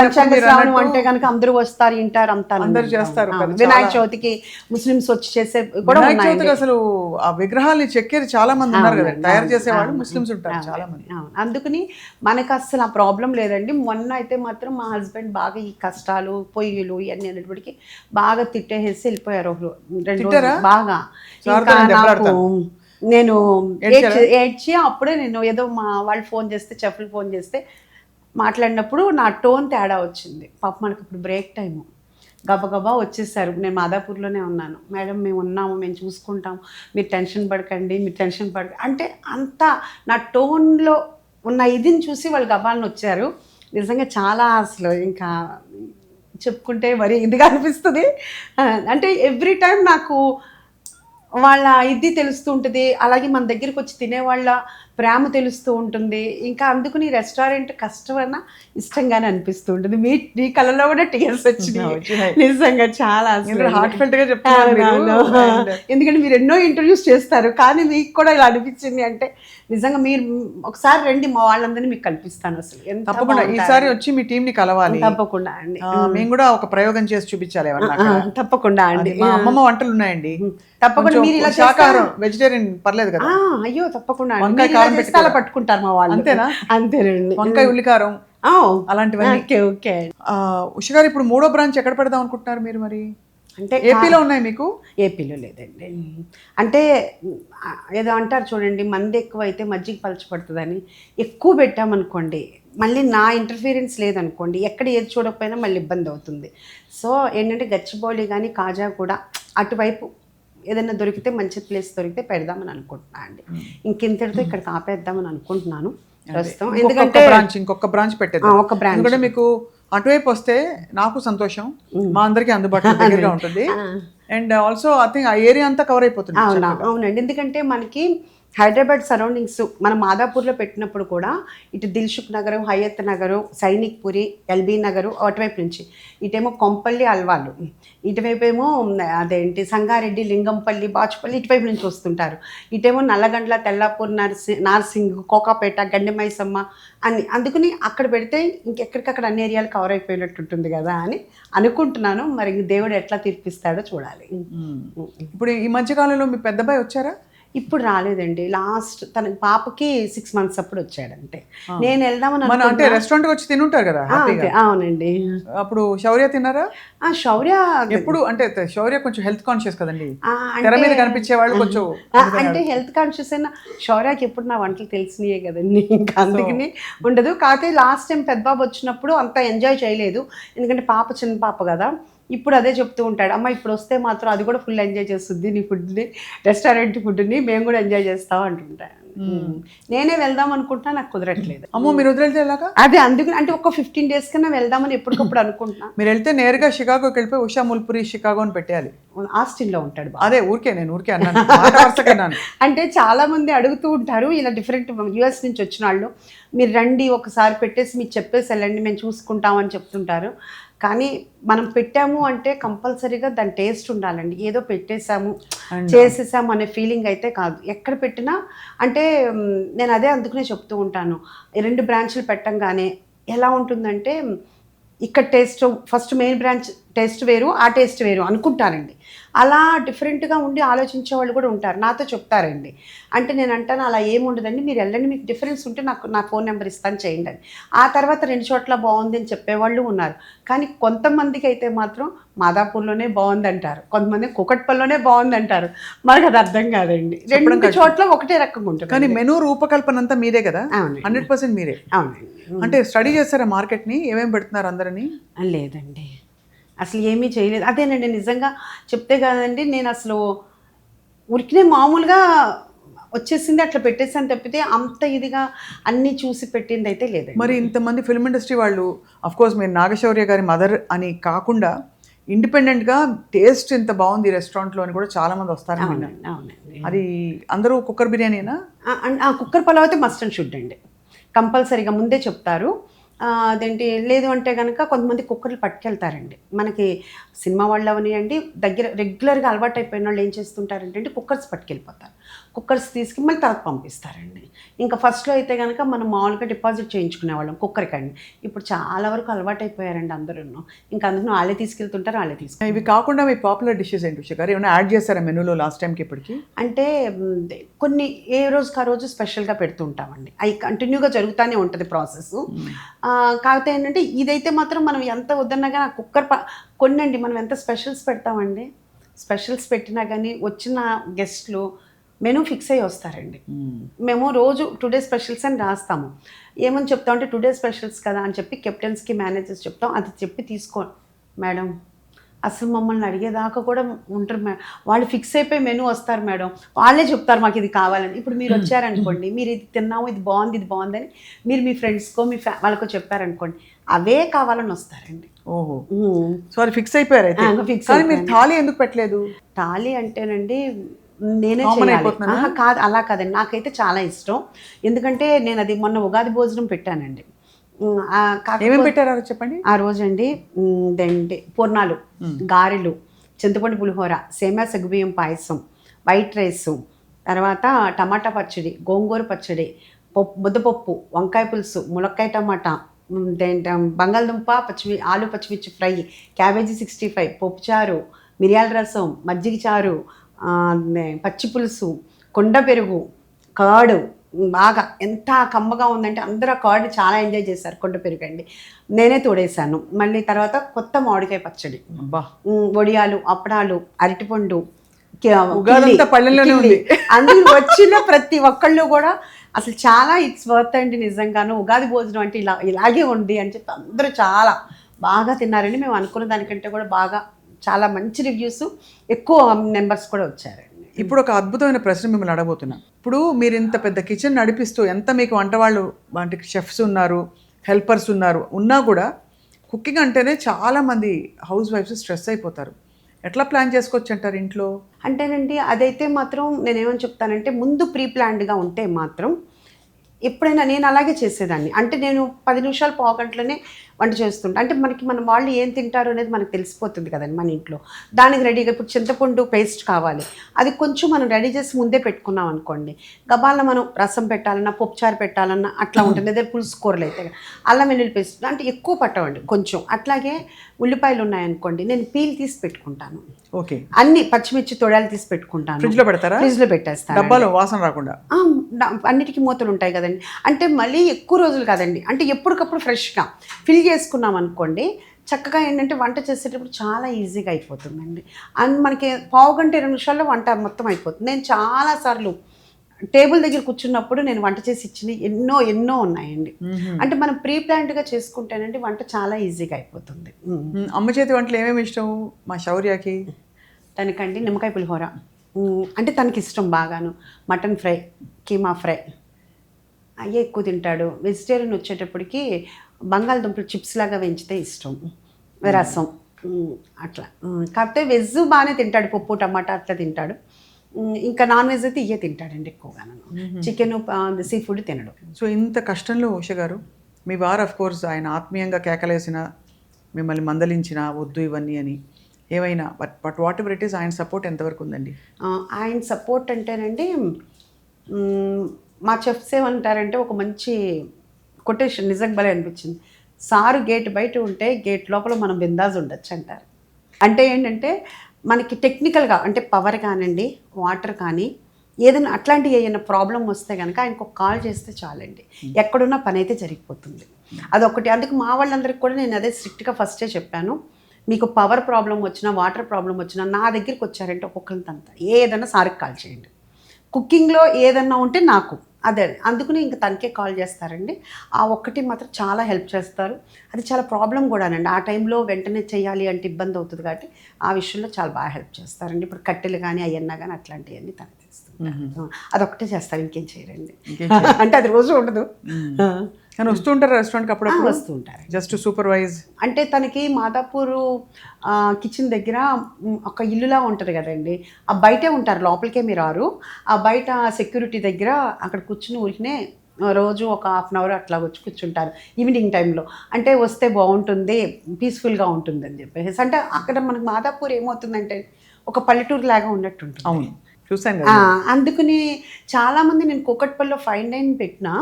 అంటే కనుక అందరూ వస్తారు, ఇంటారు, అంతా అందరూ చేస్తారు. వినాయక చవితికి ముస్లిమ్స్ వచ్చి చేసే కూడా వినాయక చవితికి అసలు ఆ విగ్రహాలని చెక్కేది చాలా మంది ఉన్నారు కదా, తయారు చేసేవాళ్ళు ముస్లిమ్స్ ఉంటారు చాలా మంది. అందుకని మనకు అసలు ఆ ప్రాబ్లం లేదండి. మొన్న అయితే మాత్రం మా హస్బెండ్ బాగా ఈ కష్టాలు, పొయ్యిలు ఇవన్నీ అనేటప్పటికి బాగా తిట్టేసి వెళ్ళిపోయారు. 2 రోజులు బాగా. నేను ఏడ్చి అప్పుడే నేను ఏదో మా వాళ్ళు ఫోన్ చేస్తే, చెఫ్లు ఫోన్ చేస్తే మాట్లాడినప్పుడు నా టోన్ తేడా వచ్చింది. పాప మనకి ఇప్పుడు బ్రేక్ టైము, గబగబా వచ్చేసారు. నేను మాదాపూర్లోనే ఉన్నాను. మేడం మేము ఉన్నాము, మేము చూసుకుంటాం, మీరు టెన్షన్ పడకండి, అంటే అంతా నా టోన్లో ఉన్న ఇదిని చూసి వాళ్ళు గబాలను వచ్చారు. నిజంగా చాలా అసలు ఇంకా చెప్పుకుంటే మరీ ఇదిగా అనిపిస్తుంది. అంటే ఎవ్రీ టైం నాకు వాళ్ళ ఇది తెలుస్తూ ఉంటుంది, అలాగే మన దగ్గరికి వచ్చి తినేవాళ్ళ ప్రేమ తెలుస్తూ ఉంటుంది. ఇంకా అందుకని రెస్టారెంట్ కష్టమన్నా ఇష్టంగానే అనిపిస్తూ ఉంటుంది. మీ కళ్ళలో కూడా టీయర్స్ వచ్చినాయి. నిజంగా చాలా హార్ట్ఫెల్ట్ గా చెప్తున్నారు. ఎందుకంటే మీరు ఎన్నో ఇంటర్వ్యూస్ చేస్తారు, కానీ మీకు కూడా ఇలా అనిపించింది అంటే నిజంగా మీరు ఒకసారి రండి, మా వాళ్ళందరినీ మీకు కల్పిస్తాను. అసలు తప్పకుండా ఈసారి వచ్చి మీ టీం ని కలవాలి. తప్పకుండా అండి. మేము కూడా ఒక ప్రయోగం చేసి చూపించాలి. తప్పకుండా అండి. మా అమ్మమ్మ వంటలు ఉన్నాయండి. తప్పకుండా మీరు ఇలా శాకాహారం, వెజిటేరియన్ పర్లేదు కదా. అయ్యో తప్పకుండా వంకాయ పట్టుకుంటారు మా వాళ్ళు. అంతేనా? అంతేనండి. వంకాయ ఉల్లికారం అలాంటివన్నీ. ఉష గారు ఇప్పుడు 3వ బ్రాంచ్ ఎక్కడ పెడదాం అనుకుంటున్నారు మీరు? మరి అంటే ఏపీలో ఉన్నాయి మీకు? ఏపీలో లేదండి. అంటే ఏదో అంటారు చూడండి, మంది ఎక్కువ అయితే మజ్జిగ పలచబడుతుందని. ఎక్కువ పెట్టామనుకోండి, మళ్ళీ నా ఇంటర్ఫీరెన్స్ లేదనుకోండి, ఎక్కడ ఏది చూడకపోయినా మళ్ళీ ఇబ్బంది అవుతుంది. సో ఏంటంటే గచ్చిబౌలి కానీ కాజా కూడా అటువైపు ఏదైనా దొరికితే, మంచి ప్లేస్ దొరికితే పెడదామని అనుకుంటున్నాను అండి. ఇంకెంతటితో ఇక్కడికి ఆపేద్దామని అనుకుంటున్నాను ప్రస్తుతం. ఎందుకంటే ఇంకొక బ్రాంచ్ పెట్టేద్దాం. ఒక బ్రాంచ్ ఎందుకంటే మీకు అటువైపు వస్తే నాకు సంతోషం, మా అందరికీ అందుబాటులో దగ్గరగా ఉంటుంది. అండ్ ఆల్సో ఐ థింక్ ఆ ఏరియా అంతా కవర్ అయిపోతుంది. అవునండి. ఎందుకంటే మనకి హైదరాబాద్ సరౌండింగ్స్ మనం మాదాపూర్లో పెట్టినప్పుడు కూడా ఇటు దిల్సుఖ్ నగరు, హయత్ నగరు, సైనిక్ పురి, ఎల్బీ నగరు అటువైపు నుంచి, ఇటేమో కొంపల్లి, అల్వాలు, ఇటువైపు ఏమో అదేంటి సంగారెడ్డి, లింగంపల్లి, బాచుపల్లి ఇటువైపు నుంచి వస్తుంటారు. ఇటేమో నల్లగండ్ల, తెల్లాపూర్, నార్సింగ్, కోకాపేట, గండిమైసమ్మ అని. అందుకని అక్కడ పెడితే ఇంకెక్కడికక్కడ అన్ని ఏరియాలు కవర్ అయిపోయినట్టు ఉంటుంది కదా అని అనుకుంటున్నాను. మరి దేవుడు ఎట్లా తీర్పిస్తాడో చూడాలి. ఇప్పుడు ఈ మధ్యకాలంలో మీ పెద్దబాయి వచ్చారా? ఇప్పుడు రాలేదండి. లాస్ట్ తన పాపకి 6 months అప్పుడు వచ్చాడంటే. నేను వెళ్దామని మన అంటే రెస్టారెంట్ వచ్చి తినుంటారు కదా హ్యాపీగా. అవునండి. అప్పుడు శౌర్య తిన్నారా? శౌర్య ఎప్పుడు అంటే శౌర్య కొంచెం హెల్త్ కాన్షియస్ కదండి, అంటే- తెర మీద కనిపించే వాళ్ళు కొంచెం అంటే హెల్త్ కాన్షియస్ అయినా శౌర్యకి ఎప్పుడు నా వంటలు తెలిసినాయే కదండి, ఇంకా అందుకని ఉండదు. కాకపోతే లాస్ట్ టైం పెద్ద బాబు వచ్చినప్పుడు అంత ఎంజాయ్ చేయలేదు, ఎందుకంటే పాప చిన్న పాప కదా. ఇప్పుడు అదే చెప్తూ ఉంటాడు, అమ్మ ఇప్పుడు వస్తే మాత్రం అది కూడా ఫుల్ ఎంజాయ్ చేస్తుంది నీ ఫుడ్ని, రెస్టారెంట్ ఫుడ్ని మేము కూడా ఎంజాయ్ చేస్తాం అంటుంటాను. నేనే వెళ్దాం అనుకుంటున్నా, నాకు కుదరట్లేదు. అమ్మో మీరు వదిలితే ఎలాగా? అదే అందుకని అంటే ఒక 15 days కన్నా వెళ్దామని ఎప్పటికప్పుడు అనుకుంటున్నా. మీరు వెళ్తే నేరుగా షికాగోకి వెళ్ళిపోయి ఉషా ముల్పురి షికాగో అని పెట్టేయాలి. ఆస్టిన్లో ఉంటాడు బాబు. అదే నేను ఊరికే అన్నాను, మాట వరుసగా అన్నాను. అంటే చాలా మంది అడుగుతూ ఉంటారు ఇలా డిఫరెంట్ యూఎస్ నుంచి వచ్చిన వాళ్ళు, మీరు రండి ఒకసారి పెట్టేసి మీకు చెప్పేసి వెళ్ళండి మేము చూసుకుంటామని చెప్తుంటారు. కానీ మనం పెట్టాము అంటే కంపల్సరీగా దాని టేస్ట్ ఉండాలండి. ఏదో పెట్టేసాము చేసేసాము అనే ఫీలింగ్ అయితే కాదు. ఎక్కడ పెట్టినా అంటే నేను అదే అందుకనే చెప్తూ ఉంటాను, 2 branches పెట్టంగానే ఎలా ఉంటుందంటే ఇక్కడ taste first main branch taste వేరు, ఆ టేస్ట్ వేరు అనుకుంటారండి. అలా డిఫరెంట్గా ఉండి ఆలోచించే వాళ్ళు కూడా ఉంటారు, నాతో చెప్తారండి. అంటే నేను అంటాను అలా ఏముండదండి, మీరు వెళ్ళండి, మీకు డిఫరెన్స్ ఉంటే నా ఫోన్ నెంబర్ ఇస్తాను చేయండి అని. ఆ తర్వాత 2 చోట్ల బాగుంది అని చెప్పేవాళ్ళు ఉన్నారు. కానీ కొంతమందికి అయితే మాత్రం మాదాపూర్లోనే బాగుంది అంటారు, కొంతమంది కుకట్పల్లిలోనే బాగుంది అంటారు. మనకు అది అర్థం కాదండి, 2 చోట్ల ఒకటే రకంగా ఉంటుంది. కానీ మెనూ రూపకల్పన అంతా మీరే కదా? అవునండి. 100% మీరే. అవునండి. అంటే స్టడీ చేస్తారా మార్కెట్ని, ఏమేమి పెడుతున్నారు అందరినీ? లేదండి, అసలు ఏమీ చేయలేదు. అదేనండి నిజంగా చెప్తే కదండి, నేను అసలు ఉరికినే మామూలుగా వచ్చేసింది అట్లా పెట్టేసాను తప్పితే అంత ఇదిగా అన్నీ చూసి పెట్టింది అయితే లేదండి. మరి ఇంతమంది ఫిల్మ్ ఇండస్ట్రీ వాళ్ళు, అఫ్ కోర్స్ మీరు నాగశౌర్య గారి మదర్ అని కాకుండా ఇండిపెండెంట్గా టేస్ట్ ఇంత బాగుంది రెస్టారెంట్లో అని కూడా చాలా మంది వస్తారు. అవునండి. అది అందరూ కుక్కర్ బిర్యానీనా? కుక్కర్ పలావ్ అయితే మస్ట్ అండ్ షుడ్ అండి, కంపల్సరీగా ముందే చెప్తారు. అదేంటి లేదు అంటే కనుక కొంతమంది కుక్కర్లు పట్టుకెళ్తారండి. మనకి సినిమా వాళ్ళు అవనియండి, దగ్గర రెగ్యులర్గా అలవాటు అయిపోయిన వాళ్ళు ఏం చేస్తుంటారంటే కుక్కర్స్ పట్టుకెళ్ళిపోతారు. కుక్కర్స్ తీసుకుని మళ్ళీ తర్వాత పంపిస్తారండి. ఇంకా ఫస్ట్లో అయితే కనుక మనం మామూలుగా డిపాజిట్ చేయించుకునేవాళ్ళం కుక్కర్కి అండి. ఇప్పుడు చాలా వరకు అలవాటు అయిపోయారండి అందరూ. ఇంకా అందుకని వాళ్ళే తీసుకెళ్తుంటారు, వాళ్ళే తీసుకుంటారు. ఇవి కాకుండా మీ పాపులర్ డిషెస్ ఏంటి ఉషా గారు? ఏమైనా యాడ్ చేస్తారా మెనూలో లాస్ట్ టైంకి ఇప్పటికి? అంటే కొన్ని ఏ రోజుకి ఆ రోజు స్పెషల్గా పెడుతుంటామండి, అవి కంటిన్యూగా జరుగుతూనే ఉంటుంది ప్రాసెస్. కాకపోతే ఏంటంటే ఇదైతే మాత్రం మనం ఎంత వద్దన్నా కానీ ఆ కుక్కర్ కొన్నండి మనం ఎంత స్పెషల్స్ పెడతామండి, స్పెషల్స్ పెట్టినా కానీ వచ్చిన గెస్ట్లు మెనూ ఫిక్స్ అయ్యి వస్తారండి. మేము రోజు టుడే స్పెషల్స్ అని రాస్తాము. ఏమని చెప్తాం అంటే టుడే స్పెషల్స్ కదా అని చెప్పి కెప్టెన్స్కి మేనేజర్స్ చెప్తాం, అది చెప్పి తీసుకో మేడం, అసలు మమ్మల్ని అడిగేదాకా కూడా ఉంటారు మేడం, వాళ్ళు ఫిక్స్ అయిపోయి మెనూ వస్తారు మేడం, వాళ్ళే చెప్తారు మాకు ఇది కావాలని. ఇప్పుడు మీరు వచ్చారనుకోండి, మీరు ఇది తిన్నాము, ఇది బాగుందని మీరు మీ ఫ్రెండ్స్కో మీ వాళ్ళకో చెప్పారనుకోండి, అవే కావాలని వస్తారండి. ఓహో, సో అది ఫిక్స్ అయిపోయారు అయితే. కానీ మీరు థాలీ ఎందుకు పెట్టలేదు? థాలీ అంటేనండి నేనే చేయాలి. కాదు, అలా కాదండి, నాకైతే చాలా ఇష్టం. ఎందుకంటే నేను అది మొన్న ఉగాది భోజనం పెట్టానండి. ఏమేమి పెట్టారో చెప్పండి. ఆ రోజండి దండి పూర్ణాలు, గారెలు, చింతపండు పులిహోర, సేమియా సగ్గుబియ్యం పాయసం, వైట్ రైసు, తర్వాత టమాటా పచ్చడి, గోంగూర పచ్చడి, ముద్దపప్పు, వంకాయ పులుసు, ములక్కాయ టమాటా, బంగాళదుంప ఆలు పచ్చిమిర్చి ఫ్రై, క్యాబేజీ 65, పప్పుచారు, మిరియాల రసం, మజ్జిగ చారు, పచ్చి పులుసు, కొండ పెరుగు, కర్డ్, బాగా ఎంత కమ్మగా ఉందంటే అందరూ ఆ కర్డ్ చాలా ఎంజాయ్ చేశారు. కొండ పెరుగు అండి నేనే తోడేశాను. మళ్ళీ తర్వాత కొత్త మామిడికాయ పచ్చడి, వడియాలు, అప్పడాలు, అరటిపండు, అందుకు వచ్చిన ప్రతి ఒక్కళ్ళు కూడా అసలు చాలా ఇట్స్ వర్త్ అండి నిజంగాను. ఉగాది భోజనం అంటే ఇలాగే ఉంది అని చెప్పి అందరూ చాలా బాగా తిన్నారండి. మేము అనుకున్న దానికంటే కూడా బాగా చాలా మంచి రివ్యూస్, ఎక్కువ నెంబర్స్ కూడా వచ్చారండి. ఇప్పుడు ఒక అద్భుతమైన ప్రశ్న మిమ్మల్ని అడగబోతున్నా. ఇప్పుడు మీరు ఇంత పెద్ద కిచెన్ నడిపిస్తూ ఎంత మీకు వంటవాళ్ళు అంటే షెఫ్స్ ఉన్నారు, హెల్పర్స్ ఉన్నా కూడా కుకింగ్ అంటేనే చాలామంది హౌస్ వైఫ్స్ స్ట్రెస్ అయిపోతారు. ఎట్లా ప్లాన్ చేసుకోవచ్చు అంటారు ఇంట్లో? అంటేనండి అదైతే మాత్రం నేనేమని చెప్తానంటే ముందు ప్రీ ప్లాన్డ్గా ఉంటే మాత్రం ఎప్పుడైనా నేను అలాగే చేసేదాన్ని. అంటే నేను 10 నిమిషాలు పావుగంటలోనే వంట చేస్తుంటా. అంటే మన వాళ్ళు ఏం తింటారు అనేది మనకు తెలిసిపోతుంది కదండి మన ఇంట్లో. దానికి రెడీగా ఇప్పుడు చింతపండు పేస్ట్ కావాలి, అది కొంచెం మనం రెడీ చేసి ముందే పెట్టుకున్నాం అనుకోండి, గబాలను మనం రసం పెట్టాలన్నా పప్పుచారు పెట్టాలన్నా అట్లా ఉంటుంది. అదే పులుసు కూరలు అయితే అల్లం వెల్లుల్లి పేస్ట్ అంటే ఎక్కువ పట్టవండి కొంచెం. అట్లాగే ఉల్లిపాయలు ఉన్నాయనుకోండి, నేను పీల్ తీసి పెట్టుకుంటాను. ఓకే, అన్ని పచ్చిమిర్చి తొడాలు తీసి పెట్టుకుంటాను. ఫ్రిడ్జ్ లో పెడతారా? ఫ్రిడ్జ్ లో పెట్టేస్తాను. డబ్బాలో వాసన రాకుండా. అన్నిటికీ మూతలు ఉంటాయి కదండి. అంటే మళ్ళీ ఎక్కువ రోజులు కాదండి, అంటే ఎప్పటికప్పుడు ఫ్రెష్గా ఫిల్ చేసుకున్నాం అనుకోండి, చక్కగా ఏంటంటే వంట చేసేటప్పుడు చాలా ఈజీగా అయిపోతుందండి. అండ్ మనకి పావు గంట 20 నిమిషాల్లో వంట మొత్తం అయిపోతుంది. నేను చాలాసార్లు టేబుల్ దగ్గర కూర్చున్నప్పుడు నేను వంట చేసి ఇచ్చినవి ఎన్నో ఉన్నాయండి. అంటే మనం ప్రీ ప్లాన్డ్గా చేసుకుంటేనండి వంట చాలా ఈజీగా అయిపోతుంది. అమ్మ చేతి వంటలు ఏమేమి ఇష్టం మా శౌర్యకి? తనకండి నిమ్మకాయ పులిహోర అంటే తనకి ఇష్టం బాగాను. మటన్ ఫ్రై, కీమా ఫ్రై అయ్యే ఎక్కువ తింటాడు. వెజిటేరియన్ వచ్చేటప్పటికి బంగాళదుంపలు చిప్స్ లాగా వేయించితే ఇష్టం, రసం అట్లా. కాకపోతే వెజ్ బాగానే తింటాడు, పప్పు టమాటా అట్లా తింటాడు. ఇంకా నాన్ వెజ్ అయితే ఇవే తింటాడండి ఎక్కువగా. చికెన్ సీ ఫుడ్ తినడు. సో ఇంత కష్టంలో ఉష గారు, మీ వారు ఆఫ్ కోర్స్ ఆయన ఆత్మీయంగా కేకలేసిన, మిమ్మల్ని మందలించిన వద్దు ఇవన్నీ అని ఏమైనా, but what ever it is, ఆయన సపోర్ట్ ఎంతవరకు ఉందండి? ఆయన సపోర్ట్ అంటేనండి, మా చెఫ్స్ ఏమంటారంటే ఒక మంచి కొటేషన్ నిజంగా భలే అనిపించింది. సారు గేట్ బయట ఉంటే గేట్ లోపల మనం బిందాజ్ ఉండొచ్చు అంటారు. అంటే ఏంటంటే మనకి టెక్నికల్గా అంటే పవర్ కానివ్వండి, వాటర్ కానీ ఏదైనా అట్లాంటివి ఏదైనా ప్రాబ్లం వస్తే కనుక ఆయనకు ఒక కాల్ చేస్తే చాలండి, ఎక్కడున్నా పని అయితే జరిగిపోతుంది. అదొకటి. అందుకు మా వాళ్ళందరికీ కూడా నేను అదే స్ట్రిక్ట్గా ఫస్టే చెప్పాను, మీకు పవర్ ప్రాబ్లం వచ్చినా వాటర్ ప్రాబ్లం వచ్చినా నా దగ్గరికి వచ్చారంటే ఒక్కొక్కరితంతా ఏదైనా సార్కి కాల్ చేయండి. కుకింగ్లో ఏదన్నా ఉంటే నాకు అదే, అందుకని ఇంక తనకే కాల్ చేస్తారండి. ఆ ఒక్కటి మాత్రం చాలా హెల్ప్ చేస్తారు. అది చాలా ప్రాబ్లం కూడానండి, ఆ టైంలో వెంటనే చేయాలి అంటే ఇబ్బంది అవుతుంది కాబట్టి ఆ విషయంలో చాలా బాగా హెల్ప్ చేస్తారండి. ఇప్పుడు కట్టెలు కానీ అవన్నా కానీ అట్లాంటివన్నీ తను చేస్తారు. అదొక్కటే చేస్తారు, ఇంకేం చేయరండి. అంటే అది రోజు ఉండదు కానీ వస్తూ ఉంటారు రెస్టారెంట్కి అప్పుడప్పుడు? వస్తూ ఉంటారు, జస్ట్ సూపర్వైజ్. అంటే తనకి మాదాపూర్ కిచెన్ దగ్గర ఒక ఇల్లులా ఉంటుంది కదండి, ఆ బయటే ఉంటారు, లోపలికే మీరు రారు. ఆ బయట సెక్యూరిటీ దగ్గర అక్కడ కూర్చుని ఊరికినే రోజు ఒక ½ అవర్ అట్లా వచ్చి కూర్చుంటారు ఈవినింగ్ టైంలో. అంటే వస్తే బాగుంటుంది, పీస్ఫుల్గా ఉంటుంది అని చెప్పేసి. అంటే అక్కడ మనకు మాదాపూర్ ఏమవుతుందంటే ఒక పల్లెటూరు లాగా ఉన్నట్టు ఉంటుంది. అవును, చూసాను కదా. అందుకని చాలామంది నేను కూకట్పల్లిలో ఫైన్ డైన్ పెట్టినా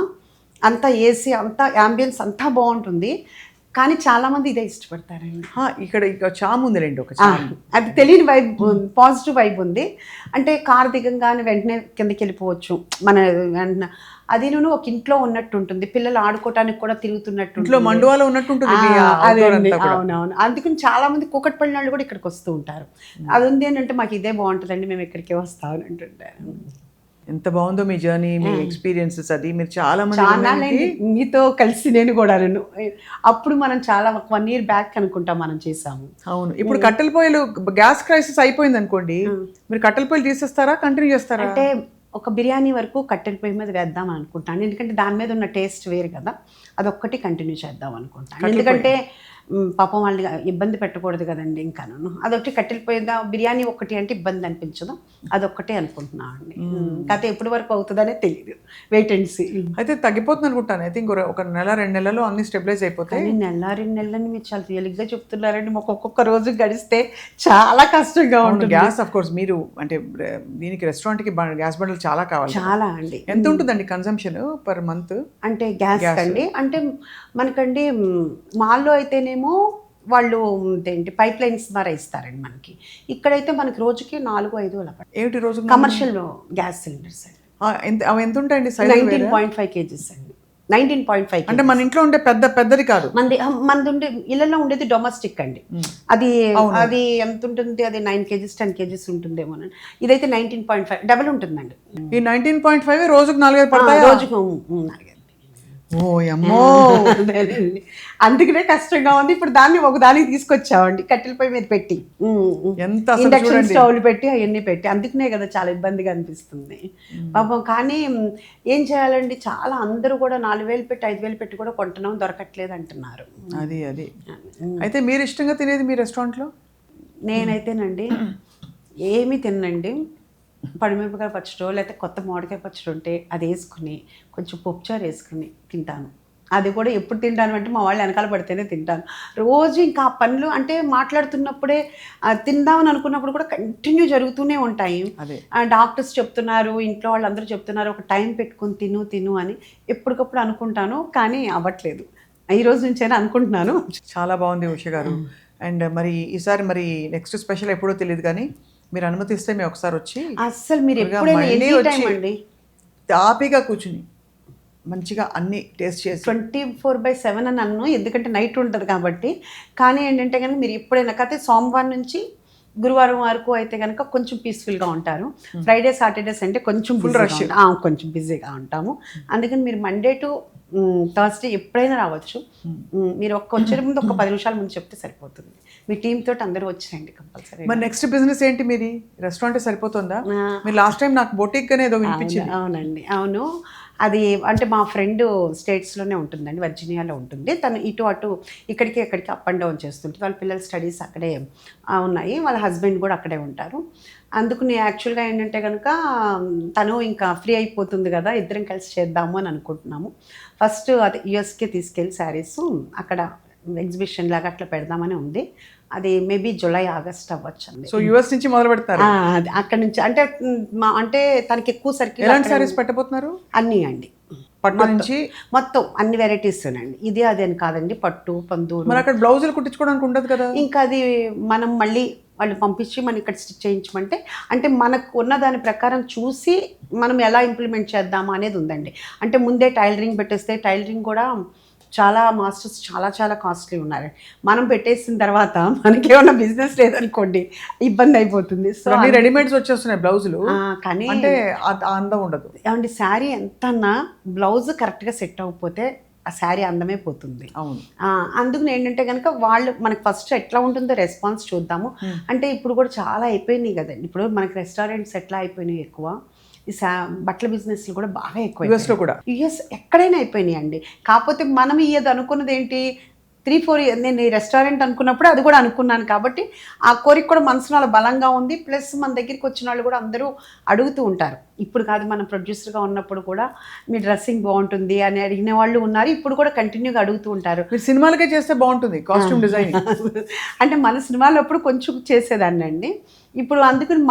అంతా ఏసీ, అంతా యాంబియన్స్ అంతా బాగుంటుంది, కానీ చాలామంది ఇదే ఇష్టపడతారండి. ఇక్కడ చాము ఉందిలేండి, ఒక చాము. అది తెలియని వైబ్, పాజిటివ్ వైబ్ ఉంది. అంటే కార్ దిగంగానే వెంటనే కిందకి వెళ్ళిపోవచ్చు మన వెంటనే. అది నేను ఒక ఇంట్లో ఉన్నట్టు ఉంటుంది, పిల్లలు ఆడుకోవటానికి కూడా తిరుగుతున్నట్టు, ఇంట్లో మండువాలో ఉన్నట్టు ఉంటుంది. అవునవును. అందుకని చాలా మంది కూకట్పల్లి వాళ్ళు కూడా ఇక్కడికి వస్తూ ఉంటారు. అది ఉంది ఏంటంటే మాకు ఇదే బాగుంటుందండి, మేము ఇక్కడికే వస్తామని అంటుంటారు. ఎంత బాగుందో మీ జర్నీ, మీ ఎక్స్పీరియన్సెస్. అది మీరు చాలా మంది మీతో కలిసి నేను కూడా అప్పుడు మనం చాలా 1 year బ్యాక్ అనుకుంటా మనం చేసాము. అవును. ఇప్పుడు కట్టెల పొయ్యిలు గ్యాస్ క్రైసిస్ అయిపోయింది అనుకోండి, మీరు కట్టెల పొయ్యిలు తీసేస్తారా, కంటిన్యూ చేస్తారా? అంటే ఒక బిర్యానీ వరకు కట్టెల పొయ్యి మీద వేద్దాం అనుకుంటాను, ఎందుకంటే దాని మీద ఉన్న టేస్ట్ వేరు కదా, అదొక్కటి కంటిన్యూ చేద్దాం అనుకుంటాను. ఎందుకంటే పాపం వాళ్ళని ఇబ్బంది పెట్టకూడదు కదండి. ఇంకాను అదొకటి కట్టెల పొయ్యి బిర్యానీ ఒకటి అంటే ఇబ్బంది అనిపించదు, అదొక్కటే అనుకుంటున్నాను అండి. కాకపోతే ఎప్పటి వరకు అవుతుందనే తెలియదు, వెయిట్ అండ్ సీ. అయితే తగ్గిపోతుంది అనుకుంటాను. ఐ థింక్ ఒక 1-2 నెలల్లో అన్ని స్టెబిలైజ్ అయిపోతాయి. 1-2 నెలలని మీరు చాలా తేలిగ్గా చెప్తున్నారండి, మాకు ఒక్కొక్క రోజు గడిస్తే చాలా కష్టంగా ఉంటుంది. గ్యాస్ ఆఫ్ కోర్స్ మీరు అంటే దీనికి రెస్టారెంట్కి గ్యాస్ బండలు చాలా కావాలి. చాలా అండి. ఎంత ఉంటుందండి కన్సంప్షన్ పర్ మంత్? అంటే గ్యాస్ అండి, అంటే మనకండి మాల్లో అయితేనేమో వాళ్ళు ఏంటి పైప్ లైన్స్ ద్వారా ఇస్తారండి మనకి. ఇక్కడైతే మనకి రోజుకి 4-5 అలా పడుతుంది. ఏమిటి రోజు? కమర్షియల్ గ్యాస్ సిలిండర్స్ అండి. అవి ఎంత ఉంటాయండి? 19.5 kgs అండి. 19.5 అంటే మన ఇంట్లో ఉండే పెద్దది కాదు, మనది ఉండే ఇళ్ళలో ఉండేది డొమెస్టిక్ అండి. అది ఎంత ఉంటుంది? అది 9 kgs 10 kgs ఉంటుందేమో. ఇదైతే 19.5 డబల్ ఉంటుందండి. ఈ 19.5 రోజుకు 4-5 పడతాయి. రోజుకు 4. అందుకనే కష్టంగా ఉంది. ఇప్పుడు దాన్ని ఒక దానికి తీసుకొచ్చామండి, కట్టెల పొయ్యి మీద పెట్టి, ఇండక్షన్ స్టవ్లు పెట్టి అవన్నీ పెట్టి. అందుకనే కదా చాలా ఇబ్బందిగా అనిపిస్తుంది పాపం. కానీ ఏం చేయాలండి, చాలా అందరూ కూడా 4,000 పెట్టి 5,000 పెట్టి కూడా కొంటున్నాం, దొరకట్లేదు అంటున్నారు. అది అయితే మీరు ఇష్టంగా తినేది మీ రెస్టారెంట్లో? నేనైతేనండి ఏమీ తినండి, పడిమిరపకాయ పచ్చడి లేకపోతే కొత్త మామిడికాయ పచ్చడి ఉంటే అది వేసుకుని కొంచెం పప్పుచారు వేసుకుని తింటాను. అది కూడా ఎప్పుడు తింటాను అంటే మా వాళ్ళు వెనకాల పడితేనే తింటాను. రోజు ఇంకా ఆ పనులు అంటే మాట్లాడుతున్నప్పుడే తిందామని అనుకున్నప్పుడు కూడా కంటిన్యూ జరుగుతూనే ఉంటాయి. అదే. డాక్టర్స్ చెప్తున్నారు, ఇంట్లో వాళ్ళందరూ చెప్తున్నారు ఒక టైం పెట్టుకొని తిను అని ఎప్పటికప్పుడు అనుకుంటాను, కానీ అవ్వట్లేదు. ఈ రోజు నుంచైనా అనుకుంటున్నాను. చాలా బాగుంది ఉష గారు. అండ్ మరి ఈసారి మరి నెక్స్ట్ స్పెషల్ ఎప్పుడో తెలియదు, కానీ మీరు అనుమతిస్తే మేము ఒకసారి వచ్చి అస్సలు మీరు త్వరగా ఎప్పుడైనా మళ్ళీ ఎనీ టైం వచ్చి అండి, తాపిగా కూర్చుని మంచిగా అన్ని టేస్ట్ చేసి 24/7 అని అన్ను, ఎందుకంటే నైట్ ఉంటుంది కాబట్టి. కానీ ఏంటంటే కనుక మీరు ఎప్పుడైనా కాకపోతే సోమవారం నుంచి గురువారం వరకు అయితే కనుక కొంచెం పీస్ఫుల్గా ఉంటారు. ఫ్రైడే సాటర్డేస్ అంటే కొంచెం కొంచెం బిజీగా ఉంటాము. అందుకని మీరు మండే టు థర్స్డే ఎప్పుడైనా రావచ్చు. మీరు వచ్చే ముందు ఒక 10 నిమిషాల ముందు చెప్తే సరిపోతుంది. మీ టీమ్ తోటి అందరూ వచ్చేయండి కంపల్సరీ. మరి నెక్స్ట్ బిజినెస్ ఏంటి మీది? రెస్టారెంట్ సరిపోతుందా? మీరు లాస్ట్ టైం నాకు బొటిక్ అనేది ఏదో వినిపించింది. అవునండి, అవును. అది అంటే మా ఫ్రెండ్ స్టేట్స్లోనే ఉంటుందండి, వర్జీనియాలో ఉంటుంది. తను ఇటు అటు ఇక్కడికి అక్కడికి అప్ అండ్ డౌన్ చేస్తుంటుంది. వాళ్ళ పిల్లల స్టడీస్ అక్కడే ఉన్నాయి, వాళ్ళ హస్బెండ్ కూడా అక్కడే ఉంటారు. అందుకు నేను యాక్చువల్గా ఏంటంటే కనుక తను ఇంకా ఫ్రీ అయిపోతుంది కదా, ఇద్దరం కలిసి చేద్దాము అని అనుకుంటున్నాము. ఫస్ట్ అది యుఎస్కే తీసుకెళ్ళి శారీస్ అక్కడ ఎగ్జిబిషన్ లాగా అట్లా పెడదామని ఉంది. అది మేబీ జూలై ఆగస్ట్ అవ్వచ్చండి. సో యుఎస్ నుంచి మొదలు పెడతారు? అక్కడ నుంచి అంటే అంటే తనకి ఎక్కువ సర్కిల్. ఎలాంటి సారీస్ పెట్టబోతున్నారు? అన్నీ అండి, పట్టు నుంచి మొత్తం అన్ని వెరైటీస్ అండి. ఇది అది అని కాదండి, పట్టు పందూరు. మరి అక్కడ బ్లౌజులు కుట్టించుకోవడానికి ఉండదు కదా? ఇంకా అది మనం మళ్ళీ వాళ్ళు పంపించి మనం ఇక్కడ స్టిచ్ చేయించమంటే, అంటే మనకు ఉన్న దాని ప్రకారం చూసి మనం ఎలా ఇంప్లిమెంట్ చేద్దామా అనేది ఉందండి. అంటే ముందే టైలరింగ్ పెట్టేస్తే టైలరింగ్ కూడా చాలా మాస్టర్స్ చాలా కాస్ట్లీ ఉన్నారు. మనం పెట్టేసిన తర్వాత మనకి ఏమన్నా బిజినెస్ లేదనుకోండి ఇబ్బంది అయిపోతుంది. సో అన్ని రెడీమేడ్స్ వచ్చేస్తున్నాయి బ్లౌజులు, కానీ అంటే అందం ఉండదు. ఏమండి, శారీ ఎంతన్నా బ్లౌజ్ కరెక్ట్గా సెట్ అవ్వకపోతే ఆ శారీ అందమే పోతుంది. అవును. అందుకని ఏంటంటే కనుక వాళ్ళు మనకి ఫస్ట్ ఎట్లా ఉంటుందో రెస్పాన్స్ చూద్దాము. అంటే ఇప్పుడు కూడా చాలా అయిపోయినాయి కదండి, ఇప్పుడు మనకి రెస్టారెంట్స్ ఎట్లా అయిపోయినాయి ఎక్కువ, ఈ బట్టల బిజినెస్లు కూడా బాగా ఎక్కువ. యుఎస్లో కూడా, యుఎస్ ఎక్కడైనా అయిపోయినాయి అండి. కాకపోతే మనం ఇది అనుకున్నది ఏంటి, 3-4 నేను ఈ రెస్టారెంట్ అనుకున్నప్పుడు అది కూడా అనుకున్నాను కాబట్టి ఆ కోరిక కూడా మనసులో అలా బలంగా ఉంది. ప్లస్ మన దగ్గరికి వచ్చిన వాళ్ళు కూడా అందరూ అడుగుతూ ఉంటారు. ఇప్పుడు కాదు, మనం ప్రొడ్యూసర్గా ఉన్నప్పుడు కూడా మీ డ్రెస్సింగ్ బాగుంటుంది అని అడిగిన వాళ్ళు ఉన్నారు. ఇప్పుడు కూడా కంటిన్యూగా అడుగుతూ ఉంటారు. మీరు సినిమాలకే చేస్తే బాగుంటుంది కాస్ట్యూమ్ డిజైన్. అంటే మన సినిమాలో అప్పుడు కొంచెం చేసేదాన్ని అండి. ఇప్పుడు అందుకని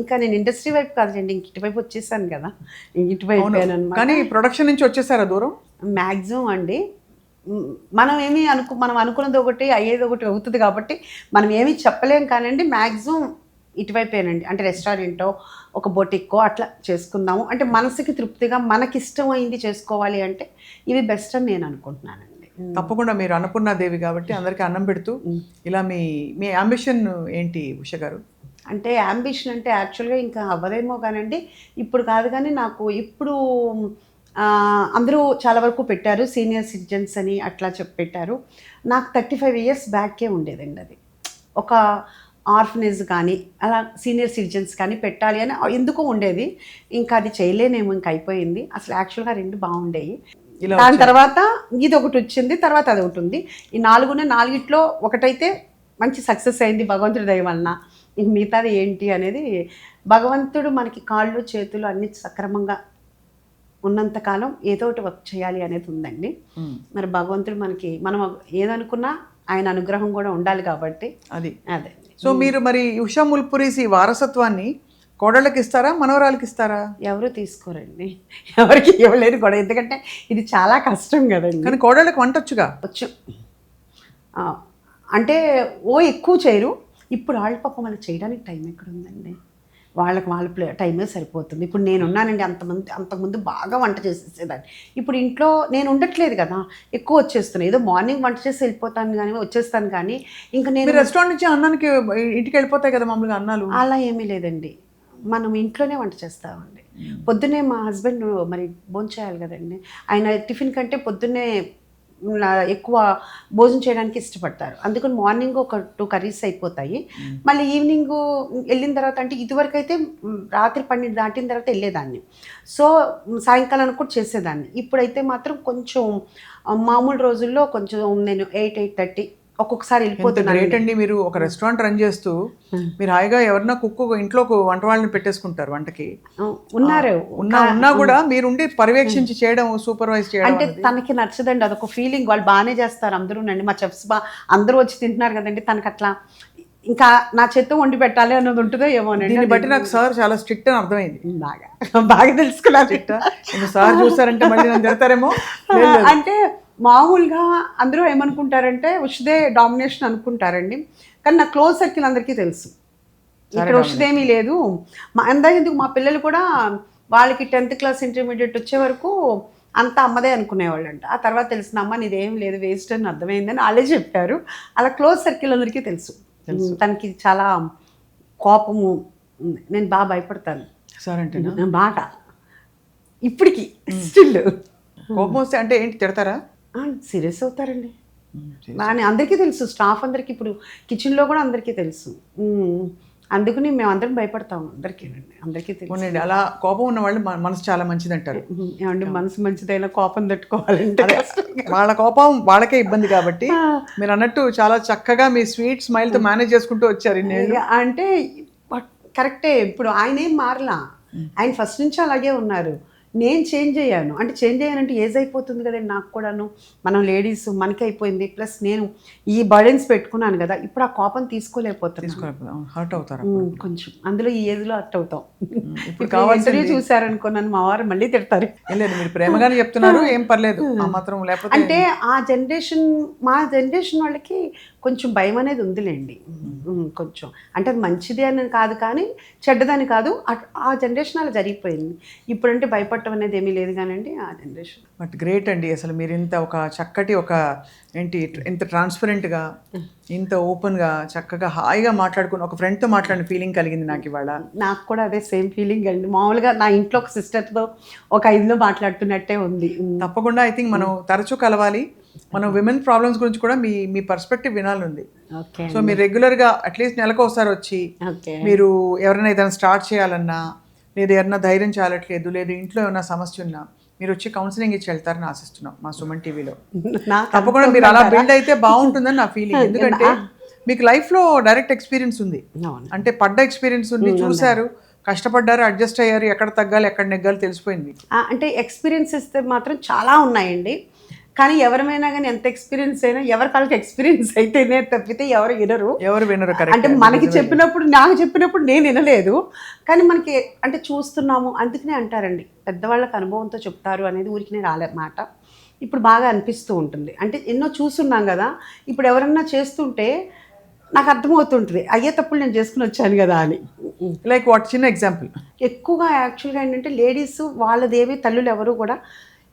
ఇంకా నేను ఇండస్ట్రీ వైపు కాదండి, ఇంక ఇటువైపు వచ్చేసాను కదా, ఇటువైపు. కానీ ప్రొడక్షన్ నుంచి వచ్చేసారా దూరం? మ్యాక్సిమం అండి, మనం అనుకున్నది ఒకటి అయ్యేది ఒకటి అవుతుంది కాబట్టి మనం ఏమీ చెప్పలేం. కానండి మ్యాక్సిమం ఇటువైపేనండి. అంటే రెస్టారెంటో ఒక బొటిక్కో అట్లా చేసుకుందాము, అంటే మనసుకి తృప్తిగా మనకిష్టమైంది చేసుకోవాలి అంటే ఇవి బెస్ట్ అని నేను అనుకుంటున్నానండి. తప్పకుండా. మీరు అన్నపూర్ణ దేవి కాబట్టి అందరికీ అన్నం పెడుతూ ఇలా మీ అంబిషన్ ఏంటి ఉష గారు? అంటే అంబిషన్ అంటే యాక్చువల్గా ఇంకా అవ్వదేమో కానండి, ఇప్పుడు కాదు కానీ నాకు ఇప్పుడు అందరూ చాలా వరకు పెట్టారు, సీనియర్ సిటిజన్స్ అని అట్లా పెట్టారు. నాకు 35 ఇయర్స్ బ్యాకే ఉండేదండి అది. ఒక ఆర్ఫనేజ్ కానీ అలా సీనియర్ సిటిజన్స్ కానీ పెట్టాలి అని ఎందుకో ఉండేది. ఇంకా అది చేయలేనేమో, ఇంకా అయిపోయింది. అసలు యాక్చువల్గా 2 బాగుండేవి. దాని తర్వాత ఇది ఒకటి వచ్చింది, తర్వాత అది ఒకటి ఉంది. ఈ 4 ఒకటైతే మంచి సక్సెస్ అయింది భగవంతుడి దయ వలన. ఇంక మిగతాది ఏంటి అనేది భగవంతుడు మనకి కాళ్ళు చేతులు అన్ని సక్రమంగా ఉన్నంతకాలం ఏదో ఒకటి వర్క్ చేయాలి అనేది ఉందండి. మరి భగవంతుడు మనకి మనం ఏదనుకున్నా ఆయన అనుగ్రహం కూడా ఉండాలి కాబట్టి అదే. సో మీరు మరి ఉషా ముల్పురీస్ ఈ వారసత్వాన్ని కోడళ్ళకి ఇస్తారా, మనవరాలకి ఇస్తారా? ఎవరు తీసుకోరండి, ఎవరికి ఇవ్వలేదు కూడా, ఎందుకంటే ఇది చాలా కష్టం కదండి. కానీ కోడళ్ళకి వంట వచ్చుగా? వచ్చు, అంటే ఎక్కువ చేయరు. ఇప్పుడు వాళ్ళ పాపం మనకి చేయడానికి టైం ఎక్కడ ఉందండి, వాళ్ళ టైమే సరిపోతుంది. ఇప్పుడు నేను ఉన్నానండి, అంతకుముందు బాగా వంట చేసేసేదాన్ని. ఇప్పుడు ఇంట్లో నేను ఉండట్లేదు కదా, ఎక్కువ వచ్చేస్తున్నాయి. ఏదో మార్నింగ్ వంట చేసి వెళ్ళిపోతాను కానీ వచ్చేస్తాను, కానీ ఇంకా నేను రెస్టారెంట్ నుంచి అన్నానికి ఇంటికి వెళ్ళిపోతాయి కదా మామూలుగా అన్నాలు. అలా ఏమీ లేదండి, మనం ఇంట్లోనే వంట చేస్తామండి. పొద్దున్నే మా హస్బెండ్ మరి భోంచేయాలి కదండి, ఆయన టిఫిన్ కంటే పొద్దున్నే ఎక్కువ భోజనం చేయడానికి ఇష్టపడతారు. అందుకని మార్నింగ్ ఒక 2 కర్రీస్ అయిపోతాయి. మళ్ళీ ఈవినింగ్ వెళ్ళిన తర్వాత, అంటే ఇదివరకు అయితే రాత్రి 12 దాటిన తర్వాత వెళ్ళేదాన్ని, సో సాయంకాలానికి కూడా చేసేదాన్ని. ఇప్పుడైతే మాత్రం కొంచెం మామూలు రోజుల్లో కొంచెం నేను 8-8:30 ఒక్కొక్కసారి ఎంత వెళ్ళిపోతున్నాను. గ్రేట్ అండి. మీరు ఒక రెస్టారెంట్ రన్ చేస్తూ మీరు హాయిగా ఎవరన్నా కుక్ ఇంట్లో వంట వాళ్ళని పెట్టేసుకుంటారు వంటకి. ఉన్నారు. ఉన్నా కూడా మీరుండి పర్యవేక్షించి చేయడం, సూపర్వైజ్ చేయడం అంటే అనేది. తనకి నచ్చదండి, అదొక ఫీలింగ్. వాళ్ళు బాగానే చేస్తారు అందరూనండి, మా చెఫ్స్ అందరూ వచ్చి తింటున్నారు కదండి, తనకి అట్లా ఇంకా నా చేత్తో వండి పెట్టాలి అన్నది ఉంటుందో ఏమోనండి. దీన్ని బట్టి నాకు సార్ చాలా స్ట్రిక్ట్ అని అర్థమైంది. బాగా తెలుసుకున్నాను. సార్ చూసారంటే మళ్ళీ నన్ను తిడతారేమో. అంటే మామూలుగా అందరూ ఏమనుకుంటారంటే ఉషిదే డామినేషన్ అనుకుంటారండి, కానీ నా క్లోజ్ సర్కిల్ అందరికీ తెలుసు ఇక్కడ ఉషిదేమీ లేదు. ఎందుకు మా పిల్లలు కూడా వాళ్ళకి 10th క్లాస్ ఇంటర్మీడియట్ వచ్చే వరకు అంతా అమ్మదే అనుకునేవాళ్ళంట. ఆ తర్వాత తెలిసిన అమ్మ నీదేం లేదు వేస్ట్ అని అర్థమైందని వాళ్ళే చెప్పారు. అలా క్లోజ్ సర్కిల్ అందరికీ తెలుసు. తనకి చాలా కోపము ఉంది, నేను బాగా భయపడతాను సార్ అంటే బాగా ఇప్పటికి స్టిల్. కోపం వస్తే అంటే ఏంటి, తిడతారా? సీరియస్ అవుతారండి. బాగా అందరికీ తెలుసు, స్టాఫ్ అందరికీ, ఇప్పుడు కిచెన్లో కూడా అందరికీ తెలుసు. అందుకని మేము అందరం భయపడతాము అందరికీ తెలుసు. అలా కోపం ఉన్న వాళ్ళు మనసు చాలా మంచిది అంటారు. ఏమంటే మనసు మంచిదైనా కోపం తట్టుకోవాలంటే వాళ్ళ కోపం వాళ్ళకే ఇబ్బంది కాబట్టి మీరు అన్నట్టు చాలా చక్కగా మీ స్వీట్ స్మైల్ తో మేనేజ్ చేసుకుంటూ వచ్చారు. అంటే కరెక్టే. ఇప్పుడు ఆయన ఏం మారలా, ఆయన ఫస్ట్ నుంచి అలాగే ఉన్నారు. నేను చేంజ్ అయ్యాను. అంటే చేంజ్ అయ్యానంటే ఏజ్ అయిపోతుంది కదండి నాకు కూడాను. మనం లేడీస్ మనకి అయిపోయింది, ప్లస్ నేను ఈ బర్డెన్స్ పెట్టుకున్నాను కదా, ఇప్పుడు ఆ కోపం తీసుకోలేకపోతున్నాను. హర్ట్ అవుతారు కొంచెం. అందులో ఈ ఏజ్లో హర్ట్ అవుతాం. ఇప్పుడు కావాల్సి చూసారనుకున్నాను మా వారు మళ్ళీ తిడతారు. లేదు మీరు ప్రేమగానే చెప్తున్నారు, ఏం పర్లేదు ఆ మాత్రం. లేకపోతే అంటే ఆ జనరేషన్, మా జనరేషన్ వాళ్ళకి కొంచెం భయం అనేది ఉందిలేండి. కొంచెం అంటే అది మంచిది అని కాదు, కానీ చెడ్డదని కాదు. ఆ జనరేషన్ అలా జరిగిపోయింది. ఇప్పుడంటే భయపడటం అనేది ఏమీ లేదు కానండి ఆ జనరేషన్. బట్ గ్రేట్ అండి. అసలు మీరు ఇంత ఒక చక్కటి ఒక ఏంటి ఇంత ట్రాన్స్పరెంట్గా, ఇంత ఓపెన్గా, చక్కగా హాయిగా మాట్లాడుకుని ఒక ఫ్రెండ్తో మాట్లాడిన ఫీలింగ్ కలిగింది నాకు ఇవాళ. నాకు కూడా అదే సేమ్ ఫీలింగ్ అండి. మామూలుగా నా ఇంట్లో ఒక సిస్టర్తో ఒక 5లో మాట్లాడుతున్నట్టే ఉంది. తప్పకుండా ఐ థింక్ మనం తరచూ కలవాలి. మనం విమెన్ ప్రాబ్లమ్స్ గురించి కూడా మీ పర్స్పెక్టివ్ వినాలి ఉంది. సో మీరు రెగ్యులర్గా అట్లీస్ట్ నెలకు ఒకసారి వచ్చి మీరు ఎవరైనా ఏదైనా స్టార్ట్ చేయాలన్నా, లేదా ఎవరైనా ధైర్యం చాలట్లేదు, లేదా ఇంట్లో ఏమైనా సమస్య ఉన్నా మీరు వచ్చి కౌన్సిలింగ్ ఇచ్చి వెళ్తారని ఆశిస్తున్నాం మా సుమన్ టీవీలో. తప్పకుండా మీరు అలా బిల్డ్ అయితే బాగుంటుందని నా ఫీలింగ్. ఎందుకంటే మీకు లైఫ్లో డైరెక్ట్ ఎక్స్పీరియన్స్ ఉంది, అంటే పడ్డ ఎక్స్పీరియన్స్ ఉంది, చూశారు, కష్టపడ్డారు, అడ్జస్ట్ అయ్యారు, ఎక్కడ తగ్గాలి ఎక్కడ నెగ్గాలి తెలిసిపోయింది. అంటే ఎక్స్పీరియన్స్ ఇస్తే మాత్రం చాలా ఉన్నాయండి, కానీ ఎవరైనా కానీ ఎంత ఎక్స్పీరియన్స్ అయినా ఎవరి కాళ్ళకి ఎక్స్పీరియన్స్ అయితేనే తప్పితే ఎవరు వినరు. అంటే మనకి చెప్పినప్పుడు, నాకు చెప్పినప్పుడు నేను వినలేదు, కానీ మనకి అంటే చూస్తున్నాము అందుకనే అంటారండి పెద్దవాళ్ళకి అనుభవంతో చెప్తారు అనేది ఊరికి రాలే మాట. ఇప్పుడు బాగా అనిపిస్తూ ఉంటుంది. అంటే ఎన్నో చూస్తున్నాం కదా, ఇప్పుడు ఎవరన్నా చేస్తుంటే నాకు అర్థమవుతుంటుంది అయ్యే తప్పులు నేను చేసుకుని వచ్చాను కదా అని. లైక్ వాట్, చిన్న ఎగ్జాంపుల్. ఎక్కువగా యాక్చువల్గా ఏంటంటే లేడీస్ వాళ్ళదేవి తల్లులు ఎవరు కూడా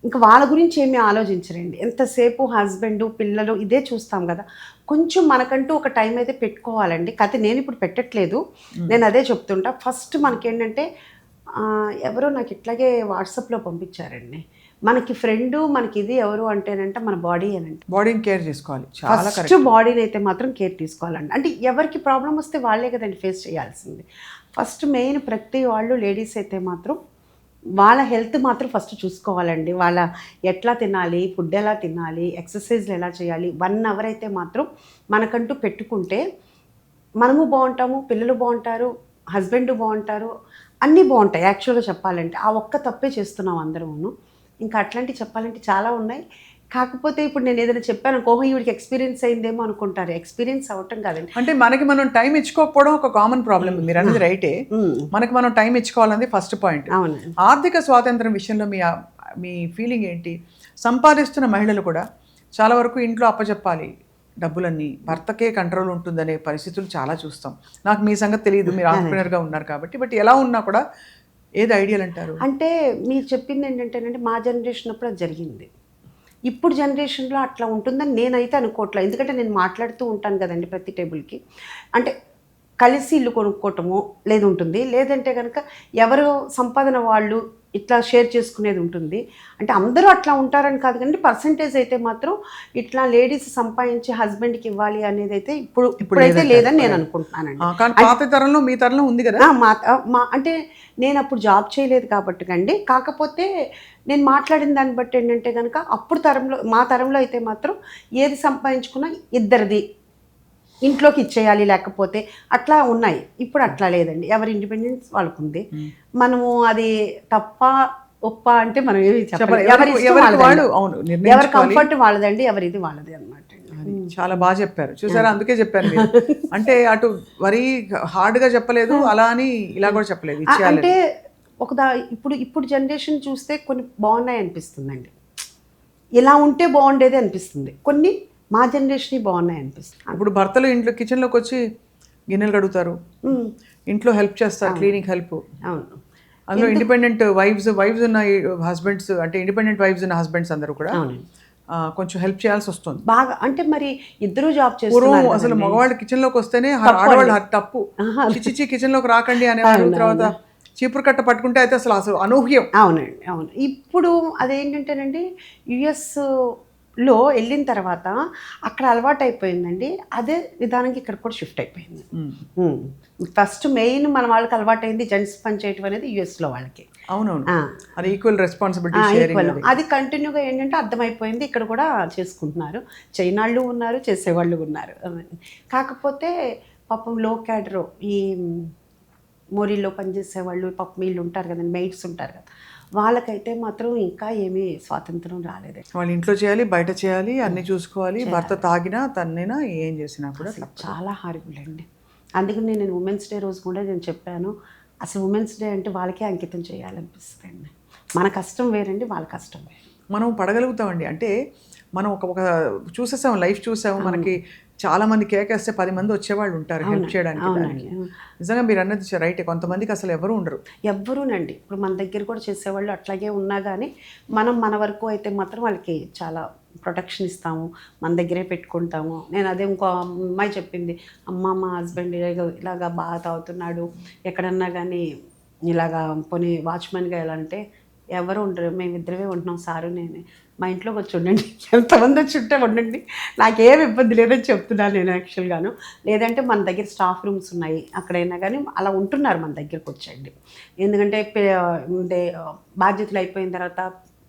ఇంకా వాళ్ళ గురించి ఏమీ ఆలోచించరండి. ఎంతసేపు హస్బెండ్ పిల్లలు ఇదే చూస్తాం కదా. కొంచెం మనకంటూ ఒక టైం అయితే పెట్టుకోవాలండి. కథ నేను ఇప్పుడు పెట్టట్లేదు, నేను అదే చెప్తుంటా. ఫస్ట్ మనకేంటంటే ఎవరో నాకు ఇట్లాగే వాట్సాప్లో పంపించారండి, మనకి ఫ్రెండ్ మనకి ఇది ఎవరు అంటేనంటే మన బాడీ అనంటే. బాడీని కేర్ చేసుకోవాలి. ఫస్ట్ బాడీని అయితే మాత్రం కేర్ తీసుకోవాలండి. అంటే ఎవరికి ప్రాబ్లం వస్తే వాళ్ళే కదండి ఫేస్ చేయాల్సింది. ఫస్ట్ మెయిన్ ప్రతి వాళ్ళు లేడీస్ అయితే మాత్రం వాళ్ళ హెల్త్ మాత్రం ఫస్ట్ చూసుకోవాలండి. వాళ్ళ ఎట్లా తినాలి, ఫుడ్ ఎలా తినాలి, ఎక్సర్సైజ్లు ఎలా చేయాలి, 1 అవర్ అయితే మాత్రం మనకంటూ పెట్టుకుంటే మనము బాగుంటాము, పిల్లలు బాగుంటారు, హస్బెండ్ బాగుంటారు, అన్నీ బాగుంటాయి. యాక్చువల్గా చెప్పాలంటే ఆ ఒక్క తప్పే చేస్తున్నాం అందరము. ఇంకా అట్లాంటివి చెప్పాలంటే చాలా ఉన్నాయి. కాకపోతే ఇప్పుడు నేను ఏదైనా చెప్పాను అనుకో, ఈవిడికి ఎక్స్పీరియన్స్ అయిందేమో అనుకుంటారు. ఎక్స్పీరియన్స్ అవ్వటం కాదండి, అంటే మనకి మనం టైం ఇచ్చుకోకపోవడం ఒక కామన్ ప్రాబ్లం. మీరు అనేది రైటే, మనకి మనం టైం ఇచ్చుకోవాలన్నది ఫస్ట్ పాయింట్. అవును. ఆర్థిక స్వాతంత్రం విషయంలో మీ ఫీలింగ్ ఏంటి? సంపాదిస్తున్న మహిళలు కూడా చాలా వరకు ఇంట్లో అప్పచెప్పాలి డబ్బులన్నీ, భర్తకే కంట్రోల్ ఉంటుందనే పరిస్థితులు చాలా చూస్తాం. నాకు మీ సంగతి తెలియదు, మీరు ఆంటర్‌ప్రెన్యూర్‌గా ఉన్నారు కాబట్టి. బట్ ఎలా ఉన్నా కూడా ఏది ఐడియల్ అంటారు? అంటే మీరు చెప్పింది ఏంటంటేనంటే మా జనరేషన్ అప్పుడు అది జరిగింది. ఇప్పుడు జనరేషన్లో అట్లా ఉంటుందని నేనైతే అనుకోవట్లేదు. ఎందుకంటే నేను మాట్లాడుతూ ఉంటాను కదండి ప్రతి టేబుల్కి. అంటే కలిసి ఇల్లు కొనుక్కోవటము లేదు ఉంటుంది, లేదంటే కనుక ఎవరు సంపాదన వాళ్ళు ఇట్లా షేర్ చేసుకునేది ఉంటుంది. అంటే అందరూ అట్లా ఉంటారని కాదు కానీ పర్సంటేజ్ అయితే మాత్రం ఇట్లా లేడీస్ సంపాదించి హస్బెండ్కి ఇవ్వాలి అనేది అయితే ఇప్పుడైతే లేదని నేను అనుకుంటున్నానండి. కానీ పాత తరంలో మీ తరంలో ఉంది కదా. మా అంటే నేను అప్పుడు జాబ్ చేయలేదు కాబట్టి కండి. కాకపోతే నేను మాట్లాడిన దాన్ని బట్టి ఏంటంటే కనుక అప్పుడు తరంలో మా తరంలో అయితే మాత్రం ఏది సంపాదించుకున్నా ఇద్దరిది ఇంట్లోకి ఇచ్చేయాలి లేకపోతే అట్లా ఉన్నాయి. ఇప్పుడు అట్లా లేదండి, ఎవరి ఇండిపెండెన్స్ వాళ్ళకు ఉంది. మనము అది తప్ప ఒప్ప అంటే మనం ఏమి చెప్పలేం. ఎవరి కంఫర్ట్ వాళ్ళదండి, ఎవరిది వాళ్ళది అనమాట. చాలా బాగా చెప్పారు చూసారా, అందుకే చెప్పారు మీరు. అంటే అటు వరీ హార్డ్ గా చెప్పలేదు, అలా అని ఇలా కూడా చెప్పలేదు. అంటే ఇప్పుడు జనరేషన్ చూస్తే కొన్ని బాగున్నాయి అనిపిస్తుందండి, ఇలా ఉంటే బాగుండేది అనిపిస్తుంది. కొన్ని మా జనరేషన్ బాగున్నాయి అనిపిస్తుంది. ఇప్పుడు భర్తలు ఇంట్లో కిచెన్లోకి వచ్చి గిన్నెలు కడుగుతారు, ఇంట్లో హెల్ప్ చేస్తారు, క్లీనింగ్ హెల్ప్. అవును, అందులో ఇండిపెండెంట్ వైఫ్స్ ఉన్న హస్బెండ్స్, అంటే ఇండిపెండెంట్ వైఫ్స్ ఉన్న హస్బెండ్స్ అందరూ కూడా కొంచెం హెల్ప్ చేయాల్సి వస్తుంది బాగా. అంటే మరి ఇద్దరు జాబ్ చేస్తున్నారు. అసలు మగవాళ్ళు కిచెన్ లోకి వస్తేనే ఆడవాళ్ళు తప్పు, చిచి కిచెన్ లోకి రాకండి అనేవారు. తర్వాత చీపురు కట్ట పట్టుకుంటే అయితే అసలు అనూహ్యం. అవునండి, అవును. ఇప్పుడు అదేంటంటేనండి యుఎస్లో వెళ్ళిన తర్వాత అక్కడ అలవాటు అయిపోయిందండి, అదే విధానంగా ఇక్కడ కూడా షిఫ్ట్ అయిపోయింది. ఫస్ట్ మెయిన్ మన వాళ్ళకి అలవాటైంది జెంట్స్ పని చేయటం అనేది యుఎస్లో వాళ్ళకి. అవునవును, అది ఈక్వల్ రెస్పాన్సిబిలిటీ షేరింగ్. అది కంటిన్యూగా ఏంటంటే అర్థమైపోయింది, ఇక్కడ కూడా చేసుకుంటున్నారు. చైనాళ్ళు ఉన్నారు, చేసేవాళ్ళు ఉన్నారు. కాకపోతే పాపం లో క్యాడర్ ఈ మోరీలో పనిచేసే వాళ్ళు పాపం వీళ్ళు ఉంటారు కదండి, మెయిడ్స్ ఉంటారు కదా, వాళ్ళకైతే మాత్రం ఇంకా ఏమీ స్వాతంత్రం రాలేదు. వాళ్ళు ఇంట్లో చేయాలి, బయట చేయాలి, అన్ని చూసుకోవాలి. భర్త తాగినా తన్నైనా ఏం చేసినా కూడా చాలా హారిబుల్ అండి. అందుకని నేను ఉమెన్స్ డే రోజు కూడా నేను చెప్పాను, అసలు ఉమెన్స్ డే అంటే వాళ్ళకే అంకితం చేయాలనిపిస్తుంది అండి. మన కష్టం వేరండి, వాళ్ళ కష్టం వేరు. మనం పడగలుగుతామండి. అంటే మనం ఒక చూసేసాము, లైఫ్ చూసాము. మనకి చాలా మంది కేకేస్తే 10 మంది వచ్చేవాళ్ళు ఉంటారు హెల్ప్ చేయడానికి. నిజంగా మీరు అన్నది రైట్, కొంతమందికి అసలు ఎవరు ఉండరు. ఎవ్వరూనండి. ఇప్పుడు మన దగ్గర కూడా చేసేవాళ్ళు అట్లాగే ఉన్నా కానీ మనం మన వరకు అయితే మాత్రం వాళ్ళకి చాలా ప్రొటెక్షన్ ఇస్తాము, మన దగ్గరే పెట్టుకుంటాము. నేను అదే ఇంకో అమ్మాయి చెప్పింది, అమ్మ మా హస్బెండ్ ఇలాగా బాగా తాగుతున్నాడు, ఎక్కడన్నా కానీ ఇలాగా పోనీ వాచ్మెన్గా ఎలా అంటే ఎవరు ఉండరు, మేమిద్దరమే ఉంటున్నాం సారు నేనే, మా ఇంట్లోకి వచ్చి ఉండండి, ఎంతమంది వచ్చి ఉంటే ఉండండి, నాకేం ఇబ్బంది లేదని చెప్తున్నాను నేను యాక్చువల్గాను. లేదంటే మన దగ్గర స్టాఫ్ రూమ్స్ ఉన్నాయి, అక్కడైనా కానీ అలా ఉంటున్నారు మన దగ్గరకు వచ్చేయండి. ఎందుకంటే బాధ్యతలు అయిపోయిన తర్వాత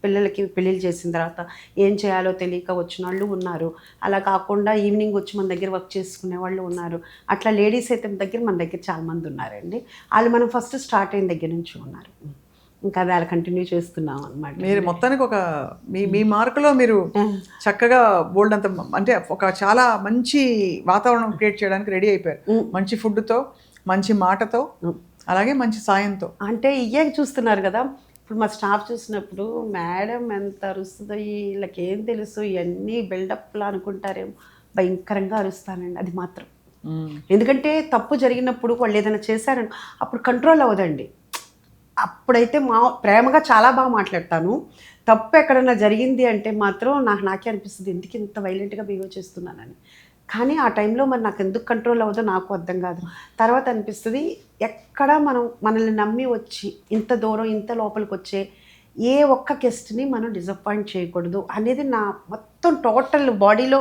పిల్లలకి పెళ్ళిళ్ళు చేసిన తర్వాత ఏం చేయాలో తెలియక వచ్చిన వాళ్ళు ఉన్నారు. అలా కాకుండా ఈవినింగ్ వచ్చి మన దగ్గర వర్క్ చేసుకునే వాళ్ళు ఉన్నారు. అట్లా లేడీస్ అయితే మన దగ్గర చాలామంది ఉన్నారండి. వాళ్ళు మనం ఫస్ట్ స్టార్ట్ అయిన దగ్గర నుంచి ఉన్నారు, ఇంకా అది అలా కంటిన్యూ చేస్తున్నాం అనమాట. మీరు మొత్తానికి ఒక మీ మార్కులో మీరు చక్కగా బోల్డ్ అంత, అంటే ఒక చాలా మంచి వాతావరణం క్రియేట్ చేయడానికి రెడీ అయిపోయారు. మంచి ఫుడ్తో, మంచి మాటతో, అలాగే మంచి సాయంతో. అంటే ఇవే చూస్తున్నారు కదా, ఇప్పుడు మా స్టాఫ్ చూసినప్పుడు మేడం ఎంత అరుస్తుందో, వీళ్ళకి ఏం తెలుసు, ఇవన్నీ బిల్డప్లా అనుకుంటారేమో, భయంకరంగా అరుస్తానండి. అది మాత్రం ఎందుకంటే తప్పు జరిగినప్పుడు వాళ్ళు ఏదైనా చేశారని అప్పుడు కంట్రోల్ అవ్వదండి. అప్పుడైతే ప్రేమగా చాలా బాగా మాట్లాడతాను. తప్పు ఎక్కడన్నా జరిగింది అంటే మాత్రం నాకే అనిపిస్తుంది, ఎందుకు ఇంత వైలెంట్గా బిహేవ్ చేస్తున్నానని. కానీ ఆ టైంలో మరి నాకు ఎందుకు కంట్రోల్ అవ్వదో నాకు అర్థం కాదు. తర్వాత అనిపిస్తుంది, ఎక్కడ మనల్ని నమ్మి వచ్చి ఇంత దూరం ఇంత లోపలికి వచ్చే ఏ ఒక్క గెస్ట్ని మనం డిసప్పాయింట్ చేయకూడదు అనేది నా మొత్తం టోటల్ బాడీలో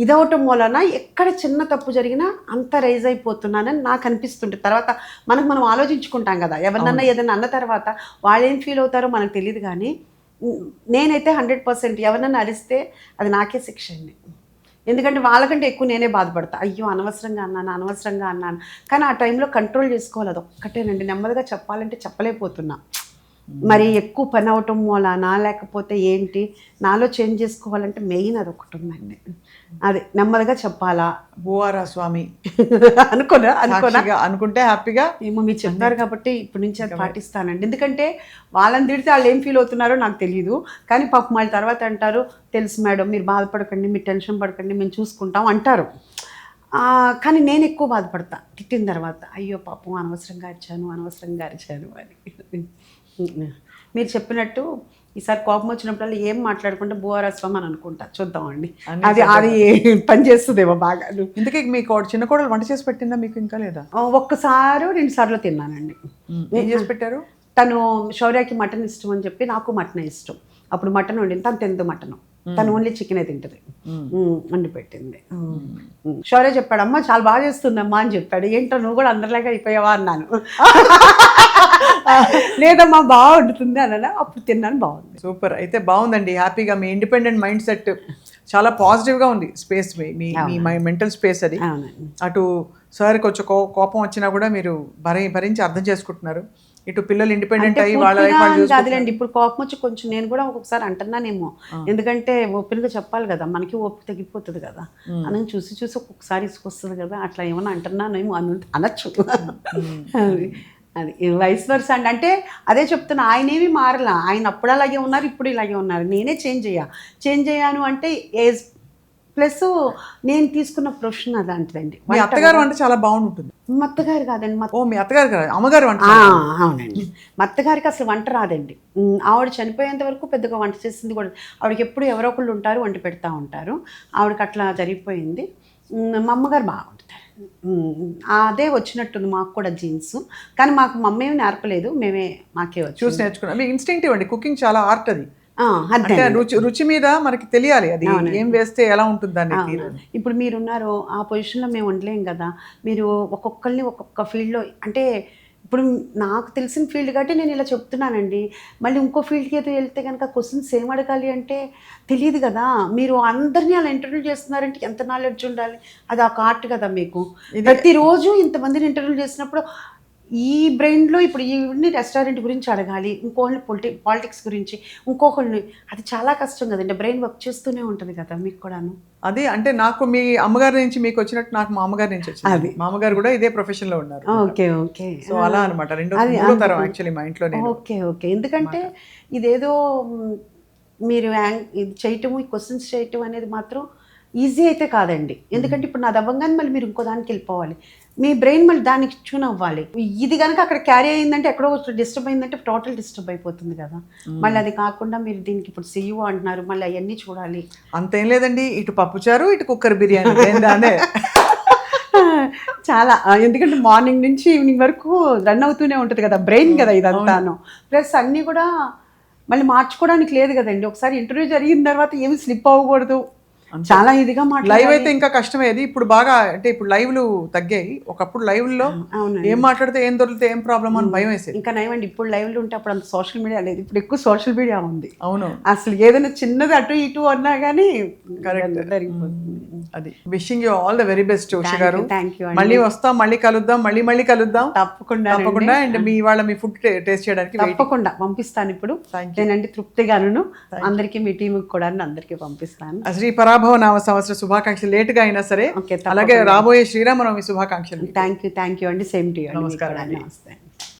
ఇదవటం వలన ఎక్కడ చిన్న తప్పు జరిగినా అంత రైజ్ అయిపోతున్నానని నాకు అనిపిస్తుంటుంది. తర్వాత మనం ఆలోచించుకుంటాం కదా, ఎవరినన్నా ఏదైనా అన్న తర్వాత వాళ్ళు ఏం ఫీల్ అవుతారో మనకు తెలియదు. కానీ నేనైతే 100% ఎవరినన్నా అరిస్తే అది నాకే శిక్ష అండి. ఎందుకంటే వాళ్ళకంటే ఎక్కువ నేనే బాధపడతా, అయ్యో అనవసరంగా అన్నాను. కానీ ఆ టైంలో కంట్రోల్ చేసుకోవాలి, అది ఒక్కటేనండి. నెమ్మదిగా చెప్పాలంటే చెప్పలేకపోతున్నా. మరి ఎక్కువ పని అవటం వలన లేకపోతే ఏంటి, నాలో చేంజ్ చేసుకోవాలంటే మెయిన్ అది ఒకటి ఉందండి. అది నెమ్మదిగా చెప్పాలా. బువారా స్వామి అనుకుంటే హ్యాపీగా ఏమో మీరు చెప్పారు కాబట్టి ఇప్పటి నుంచి అది పాటిస్తానండి. ఎందుకంటే వాళ్ళని తిడితే వాళ్ళు ఏం ఫీల్ అవుతున్నారో నాకు తెలియదు. కానీ పాపం వాళ్ళ తర్వాత అంటారు, తెలుసు మేడం మీరు బాధపడకండి, మీరు టెన్షన్ పడకండి, మేము చూసుకుంటాం అంటారు. కానీ నేను ఎక్కువ బాధపడతా తిట్టిన తర్వాత, అయ్యో పాపం అనవసరంగా అరిచాను అని. మీరు చెప్పినట్టు ఈసారి కోపం వచ్చినప్పుడల్లా ఏం మాట్లాడుకుంటే బువారాస్వామి అని అనుకుంటా, చూద్దామండి అది పని చేస్తుందేమో బాగా. ఇందుకే మీకు చిన్న కోడలు వంట చేసి పెట్టిందా మీకు ఇంకా లేదా? ఒక్కసారి 2 సార్లు తిన్నానండి. ఏం చేసి పెట్టారు? తను శౌర్యకి మటన్ ఇష్టం అని చెప్పి నాకు మటన్ ఇష్టం. అప్పుడు మటన్ వండింది, తను తిందు మటన్, తను ఓన్లీ చికెనే తింటది. వండి పెట్టింది. శౌర్య చెప్పాడు, అమ్మ చాలా బాగా చేస్తుందమ్మా అని చెప్పాడు. ఏంటో నువ్వు కూడా అందరిలాగా అయిపోయావా అన్నాను. లేదమ్మా బాగా వండుతుంది అన్న. అప్పుడు తిన్నాను, బాగుంది. సూపర్. అయితే బాగుందండి, హ్యాపీగా మీ ఇండిపెండెంట్ మైండ్ సెట్ చాలా పాజిటివ్గా ఉంది. స్పేస్ మీ మెంటల్ స్పేస్ అది. అటు సార్కి వచ్చే కోపం వచ్చినా కూడా మీరు భరించి అర్థం చేసుకుంటున్నారు. ఇటు పిల్లలు ఇండిపెండెంట్ అయ్యి వాళ్ళ లైఫ్ వాళ్ళు చూసుకుంటున్నారు. కాదులేండి, ఇప్పుడు కోపం వచ్చి కొంచెం నేను కూడా ఒక్కొక్కసారి అంటున్నానేమో, ఎందుకంటే ఓపెన్గా చెప్పాలి కదా, మనకి ఓపిక తగ్గిపోతుంది కదా అని చూసి ఒక్కొక్కసారి ఇసుకొస్తుంది కదా, అట్లా ఏమన్నా అంటున్నానేమో అనొచ్చు. అది వైస్ వర్స అండి. అంటే అదే చెప్తున్నా, ఆయన ఏమి మారలా. ఆయన అప్పుడు అలాగే ఉన్నారు, ఇప్పుడు ఇలాగే ఉన్నారు. నేనే చేంజ్ అయ్యాను అంటే ఏజ్ ప్లస్ నేను తీసుకున్న ప్రొఫెషన్ అలాంటిదండి. మీ అత్తగారు వంట చాలా బాగుంటుంది. మా అత్తగారు కాదండి, మీ అత్తగారు కదా, అమ్మగారు వంట. అవునండి, మా అత్తగారికి అసలు వంట రాదండి. ఆవిడ చనిపోయేంత వరకు పెద్దగా వంట చేసింది కూడా. ఆవిడకి ఎప్పుడు ఎవరో ఒకళ్ళు ఉంటారు, వంట పెడతా ఉంటారు. ఆవిడకి అట్లా జరిగిపోయింది. మా అమ్మగారు బాగుంటారు. అదే వచ్చినట్టుంది మాకు కూడా జీన్స్. కానీ మాకు మా అమ్మ ఏమి నేర్పలేదు, మాకే వచ్చి చూసి నేర్చుకున్నాం. మీ ఇన్స్టింక్టివ్ అండి, కుకింగ్ చాలా ఆర్ట్ అది. అంటే రుచి మీద మనకి తెలియాలి, అది ఏం వేస్తే ఎలా ఉంటుంది దాన్ని. ఇప్పుడు మీరున్నారు ఆ పొజిషన్లో, మేము ఉండలేం కదా. మీరు ఒక్కొక్కరిని ఒక్కొక్క ఫీల్డ్లో, అంటే ఇప్పుడు నాకు తెలిసిన ఫీల్డ్ కాబట్టి నేను ఇలా చెప్తున్నానండి. మళ్ళీ ఇంకో ఫీల్డ్కి ఏదో వెళ్తే కనుక క్వశ్చన్స్ ఏం అడగాలి అంటే తెలియదు కదా. మీరు అందరినీ అలా ఇంటర్వ్యూ చేస్తున్నారంటే ఎంత నాలెడ్జ్ ఉండాలి. అది ఒక ఆర్ట్ కదా మీకు. ప్రతిరోజు ఇంతమందిని ఇంటర్వ్యూ చేసినప్పుడు ఈ బ్రెయిన్లో ఇప్పుడు ఈ రెస్టారెంట్ గురించి అడగాలి, ఇంకోళ్ళని పాలిటిక్స్ గురించి, ఇంకొకళ్ళని, అది చాలా కష్టం కదండి. బ్రెయిన్ వర్క్ చేస్తూనే ఉంటుంది కదా మీకు కూడాను. అది అంటే నాకు మీ అమ్మగారి నుంచి మీకు వచ్చినట్టు నాకు మా అమ్మగారి నుంచి వచ్చింది. అది మా అమ్మగారు కూడా ఇదే ప్రొఫెషన్ లో ఉన్నారు. ఓకే. సో అలా అనమాట. మూడో తరం యాక్చువల్లీ మా ఇంట్లో. ఓకే. ఎందుకంటే ఇదేదో మీరు ఇది చేయటము, ఈ క్వశ్చన్స్ చేయటం అనేది మాత్రం ఈజీ అయితే కాదండి. ఎందుకంటే ఇప్పుడు నాది అవ్వగానే మళ్ళీ మీరు ఇంకో దానికి వెళ్ళిపోవాలి. మీ బ్రెయిన్ మళ్ళీ దానికి ట్యూన్ అవ్వాలి. ఇది కనుక అక్కడ క్యారీ అయిందంటే, ఎక్కడో డిస్టర్బ్ అయిందంటే టోటల్ డిస్టర్బ్ అయిపోతుంది కదా. మళ్ళీ అది కాకుండా మీరు దీనికి ఇప్పుడు CEO అంటున్నారు, మళ్ళీ అవన్నీ చూడాలి. అంతేం లేదండి, ఇటు పప్పుచారు, ఇటు కుక్కర్ బిర్యానీ. చాలా, ఎందుకంటే మార్నింగ్ నుంచి ఈవినింగ్ వరకు రన్ అవుతూనే ఉంటుంది కదా బ్రెయిన్ కదా ఇదంతాను. ప్లస్ అన్నీ కూడా మళ్ళీ మార్చుకోవడానికి లేదు కదండి. ఒకసారి ఇంటర్వ్యూ జరిగిన తర్వాత ఏమి స్లిప్ అవ్వకూడదు. చాలా ఇదిగా లైవ్ అయితే ఇంకా కష్టమేది. ఇప్పుడు బాగా అంటే ఇప్పుడు లైవ్లు తగ్గాయి. ఒకప్పుడు లైవ్లో ఏం మాట్లాడితే ఏం దొరికితే ఏం ప్రాబ్లం అని భయం వేసేది. ఇంకా నయమండి, ఇప్పుడు లైవ్లు ఉంటే అప్పుడు అంత సోషల్ మీడియా లేదు, ఇప్పుడు ఎక్కువ సోషల్ మీడియా ఉంది. అవును, అసలు ఏదైనా చిన్నది అటు ఇటు అన్నా కానీ కరెక్ట్. అది wishing you all the very best Usha గారు. Thank you. మళ్ళీ వస్తాం, మళ్ళీ కలుద్దాం, మళ్ళీ కలుద్దాం తప్పకుండా. అండ్ మీ ఫుడ్ టేస్ట్ చేయడానికి తప్పకుండా పంపిస్తాను. ఇప్పుడు నేనంటే తృప్తిగాను అందరికీ, మీ టీంకి కూడా అందరికీ పంపిస్తాను. శ్రీ పరాభవ నామ సంవత్సర శుభాకాంక్షలు లేటుగా అయినా సరే. అలాగే రాబోయే శ్రీరామనవమి శుభాకాంక్షలు. థ్యాంక్ యూ అండి. Same to you. నమస్కారం. నమస్తే.